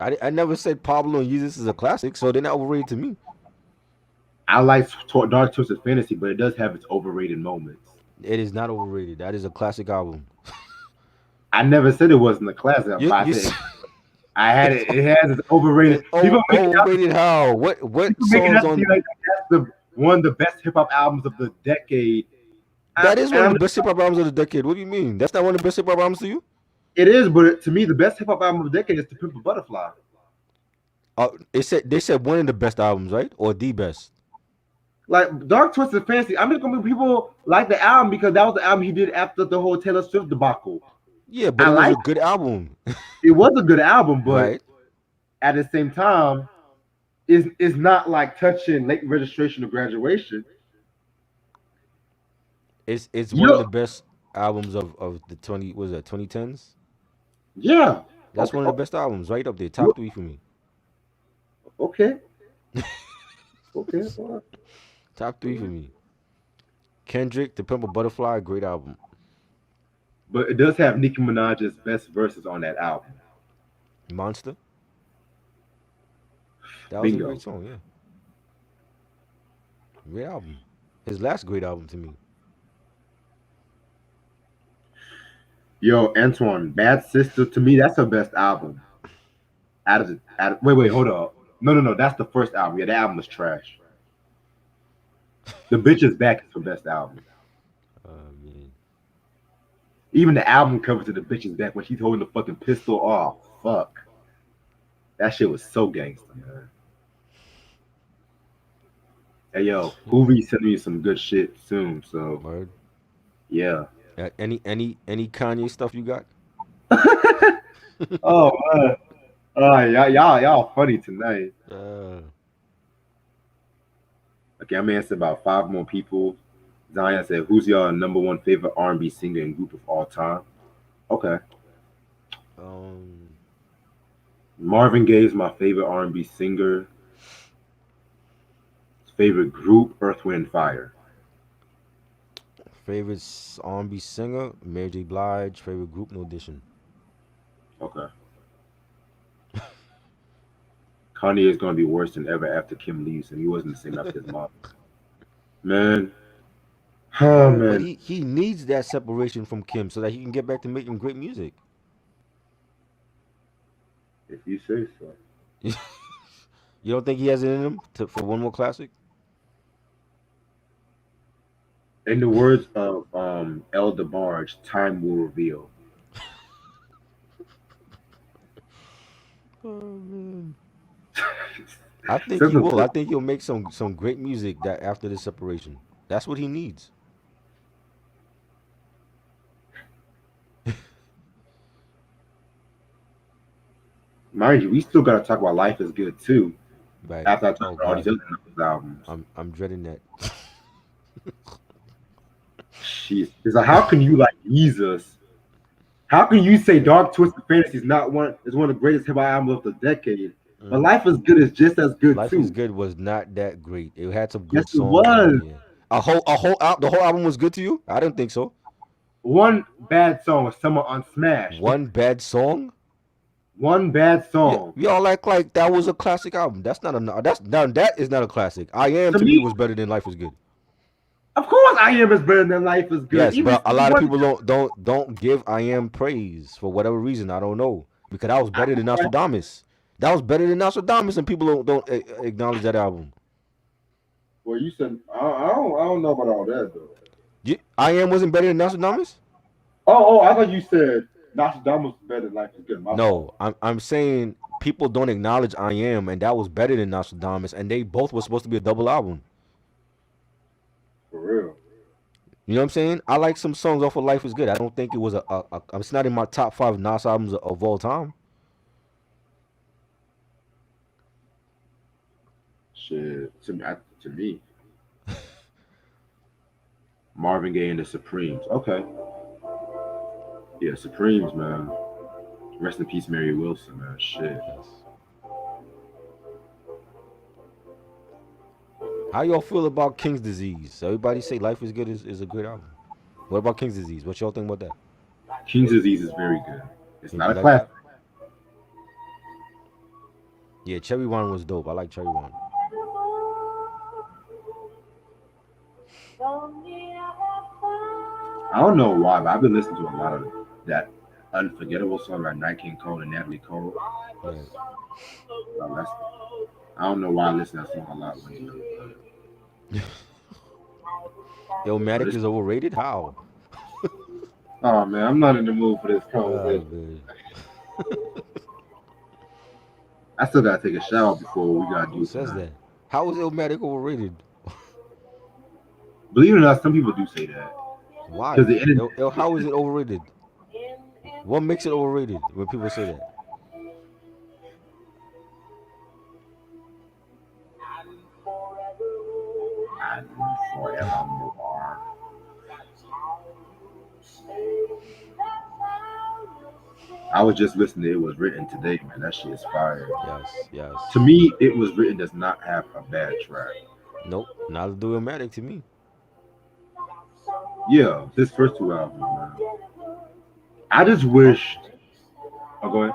I never said Pablo and Jesus is a classic, so they're not overrated to me. I like Dark Twisted Fantasy, but it does have its overrated moments. It is not overrated. That is a classic album. I never said it wasn't a classic. You, But you, I had it. It has its overrated. it's overrated how? What songs on? Like that's one of the best hip hop albums of the decade. That is one of the best hip hop albums of the decade. What do you mean? That's not one of the best hip hop albums to you? It is, but to me, the best hip hop album of the decade is "To Pimp a Butterfly." They said one of the best albums, right? Or the best. Like Dark Twisted Fantasy. I'm just gonna be people like the album because that was the album he did after the whole Taylor Swift debacle. Yeah, but I it was like a good album, it was a good album, but right? at the same time, is not like touching late registration or graduation. It's You one of know, the best albums of the 2010s. yeah. That's Okay, one of the okay, best albums, right up there, top three for me. okay, okay. All right, Top all three for right. me. Kendrick, To Pimp a Butterfly, great album. But it does have Nicki Minaj's best verses on that album. Monster, that was a great Bingo. song. Yeah, great album. His last great album to me. Yo, Antoine, Bad Sister. To me, that's her best album. Wait, hold up. No. That's the first album. Yeah, that album was trash. The Bitch Is Back is her best album. Man. Even the album cover to The Bitch Is Back when she's holding the fucking pistol. Oh fuck, that shit was so gangster, man. Hey yo, Hoovy sending me some good shit soon. So Word. yeah. Any Kanye stuff you got? Oh man. Y'all funny tonight. uh, Okay, I'm answering about five more people. Zion said, "Who's your number one favorite R&B singer and group of all time?" Okay, um, Marvin Gaye is my favorite R&B singer. Favorite group, Earth, Wind, Fire. favorite R&B singer, Mary J. Blige. Favorite group, No Audition. Okay, Kanye is gonna be worse than ever after Kim leaves, and he wasn't the same after his mom. Man, oh No, but man, he needs that separation from Kim so that he can get back to making great music. if you say so. You don't think he has it in him for one more classic? In the words of El DeBarge, time will reveal. Oh man. I think Says he a will. I think he'll make some great music that after this separation. That's what he needs. mind you, we still gotta talk about Life is Good too. Right. After I talk Oh about all these God. other albums. I'm dreading that. Jeez. It's like how can you like Jesus? How can you say Dark Twisted Fantasy is one of the greatest hip hop albums of the decade? But Mm. Life is Good is just as good Life is too. Good was not that great. It had some Yes, good it songs on was. there. The whole album was good to you? I didn't think so. One bad song was Summer on Smash. One bad song? One bad Yeah, song. we all act like that was a classic album. That's not a that's now that is not a classic. I Am To to me me, was better than Life is Good. of course, I Am is better than Life is Good. Yes, Even but a Stevie lot of Wonder. people don't give I Am praise for whatever reason. I don't know because that was better than Nostradamus. That was better than Nostradamus, and people don't acknowledge that album. Well, you said I don't know about all that though. I Am wasn't better than Nostradamus. I thought you said Nostradamus is better than Life is Good. My fault. No, I'm saying people don't acknowledge I Am, and that was better than Nostradamus, and they both were supposed to be a double album. For real. You know what I'm saying? I like some songs off of Life is Good. I don't think it was it's not in my top five Nas albums of all time. Shit. To me, Marvin Gaye and the Supremes. Okay. Yeah, Supremes, man. Rest in peace, Mary Wilson, man. Shit. Yes. How y'all feel about King's Disease? Everybody say Life is Good is a great album. What about King's Disease? What y'all think about that? King's Disease is very good. It's You not a like classic. that? Yeah, Cherry Wine was dope. I like Cherry Wine. I don't know why, but I've been listening to a lot of that unforgettable song by Nat King Cole and Natalie Cole. Right. That's, I don't know why I listen to that song a lot lately. But Illmatic it's, is overrated? How? oh man, I'm not in the mood for this Oh conversation. man. I still gotta take a shower before we gotta Who do says tonight. that? How is Illmatic overrated? Believe it or not, some people do say that because Why? the internet. How is it overrated? What makes it overrated when people say that? I live forevermore. I was just listening to It Was Written today, man. That shit is fire. Yes, To yes. me, It Was Written does not have a bad track. Nope, not do Illmatic to me. Yeah, his first two albums, man. I just wished. Oh, go ahead.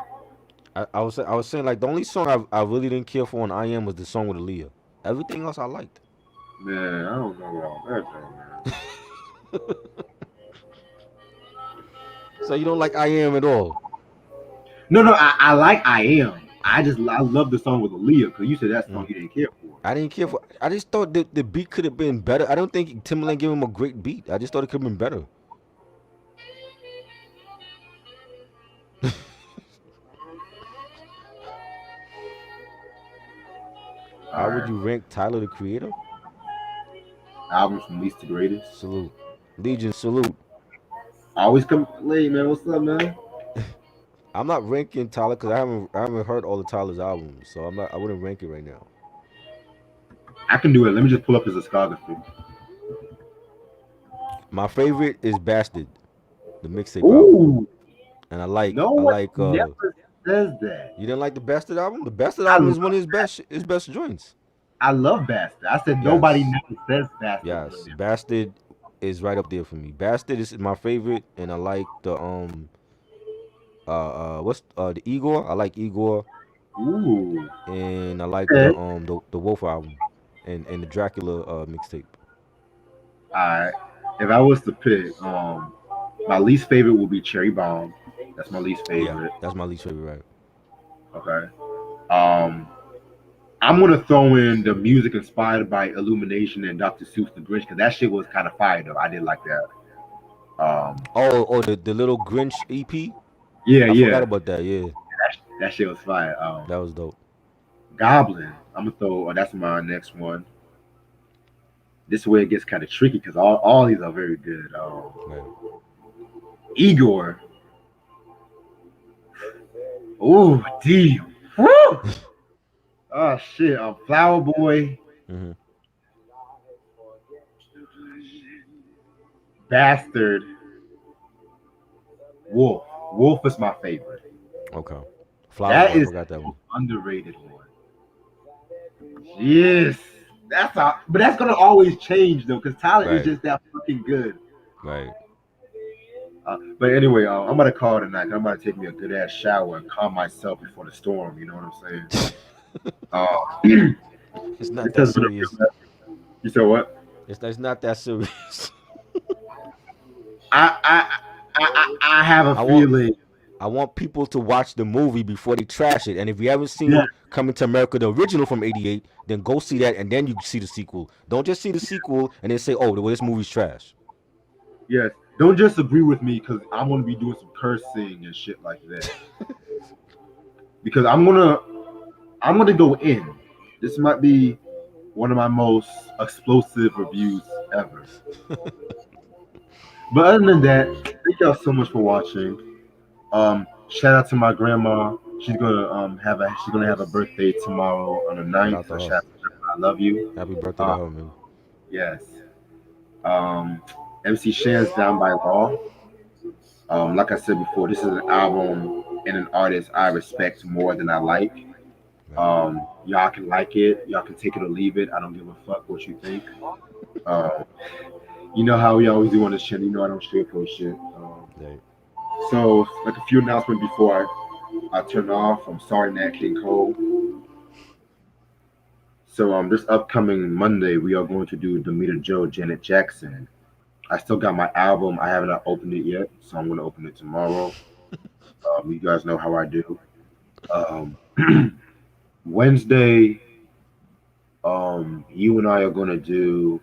I was saying like the only song I really didn't care for on I Am was the song with Aaliyah. Everything else I liked. Man, I don't know about that though, man. So you don't like I Am at all? No, no, I like I Am. I love the song with Aaliyah because you said that song Mm. you didn't care for. I didn't care for. I just thought the beat could have been better. I don't think Timbaland gave him a great beat. I just thought it could have been better. All How would right, you rank Tyler the Creator? albums from least to greatest. Salute, Legion, salute. Always come late, man. What's up, man? I'm not ranking Tyler because I haven't heard all the Tyler's albums, so I wouldn't rank it right now. I can do it. Let me just pull up his discography. My favorite is Bastard, the mixtape album, Ooh, and I no I one like never says that. You didn't like the Bastard album? The Bastard I album love is one of his best joints. I love Bastard. I said nobody Yes, never says Bastard on yes. there. Bastard is right up there for me. Bastard is my favorite, and I like what's the Igor? I like Igor, Ooh, and I like okay. the Wolf album, and the Dracula mixtape. All right. If I was to pick, my least favorite would be Cherry Bomb. That's my least Yeah, favorite. that's my least favorite. Right. Okay. Um, I'm gonna throw in the music inspired by Illumination and Dr. Seuss the Grinch because that shit was kind of fire though. I did like that. Oh, the little Grinch EP. Yeah, I forgot yeah, about that. Yeah, that shit was fire. that was dope. Goblin. I'm gonna throw. Oh, that's my next one. This is where it gets kind of tricky because all these are very good. Right. Igor. Ooh, D. Woo! Oh shit. Flower Boy. hmm Bastard. Wolf. Wolf is my favorite. Okay. Flower That Boy. I is forgot that the one. underrated one. Yes. But that's gonna always change though, because Tyler is Right. just that fucking good. Right. But anyway, I'm gonna call it tonight. I'm gonna take me a good ass shower and calm myself before the storm. You know what I'm saying? It's not This that has been a serious. real. You said what? It's not that serious. I I I have a I want feeling. I want people to watch the movie before they trash it. And if you haven't Yeah. seen Coming to America, the original from '88, then go see that and then you see the sequel. Don't just see the sequel and then say, "Oh, well, this movie's trash." Yes. Don't just agree with me because I'm gonna be doing some cursing and shit like that. Because I'm gonna go in. This might be one of my most explosive reviews ever. But other than that, thank y'all so much for watching. Shout out to my grandma. She's gonna have a birthday tomorrow on the Shout 9th. out to So her. shout out to her. I love you. Happy birthday to Uh, her, man. yes. Um, MC Shan's Down by Law. Like I said before, this is an album and an artist I respect more than I like. Right. Y'all can like it. Y'all can take it or leave it. I don't give a fuck what you think. Um, you know how we always do on this channel. You know I don't sugarcoat shit. Right. So, like a few announcements before I turn off. I'm sorry, Nat King Cole. So, this upcoming Monday, we are going to do Demeter Joe, Janet Jackson. I still got my album. I haven't opened it yet, so I'm going to open it tomorrow. You guys know how I do. Um, Wednesday, you and I are going to do.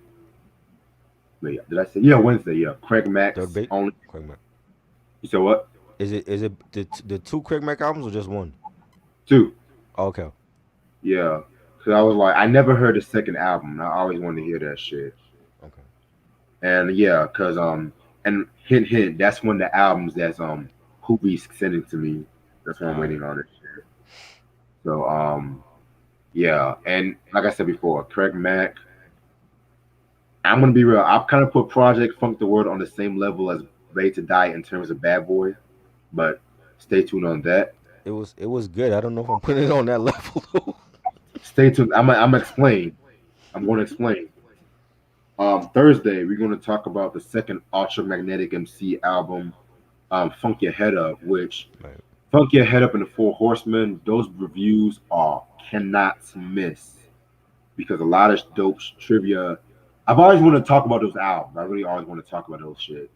Wait, did I say? Yeah, Wednesday. Yeah, Craig Third Max bait. only. Craig Mack. You said what? Is it the two Craig Mack albums or just one? Two. Okay. Yeah, because I was like, I never heard the second album. And I always wanted to hear that shit. Okay. And yeah, and hint hint, that's one of the albums that's Hoopy's sending to me. That's what I'm All right. waiting on it. So yeah, and like I said before, Craig Mack. I'm gonna be real. I've kind of put Project Funk the Word on the same level as Ready to Die in terms of Bad Boy, but stay tuned on that. It was good. I don't know if I'm putting it on that level though. Stay tuned. I'm gonna explain. I'm going to explain. Thursday we're going to talk about the second Ultra Magnetic MC album, Funk Your Head Up, which Right. Funk Your Head Up and the Four Horsemen. Those reviews are cannot miss because a lot of dope trivia. I've always wanted to talk about those albums. I really always want to talk about those shit.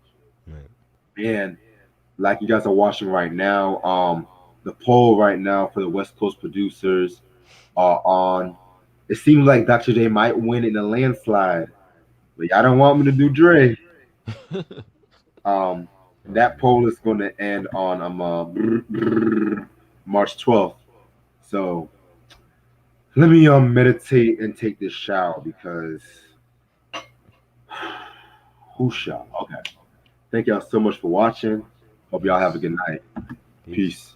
Right. And like you guys are watching right now, the poll right now for the West Coast producers are on. It seems like Dr. J might win in a landslide, but y'all don't want me to do Dre. Um, Oh that man. poll is going to end on March 12th. So let me meditate and take this shower because who shall? Okay. Thank y'all so much for watching. Hope y'all have a Peace. good night. Peace. Peace.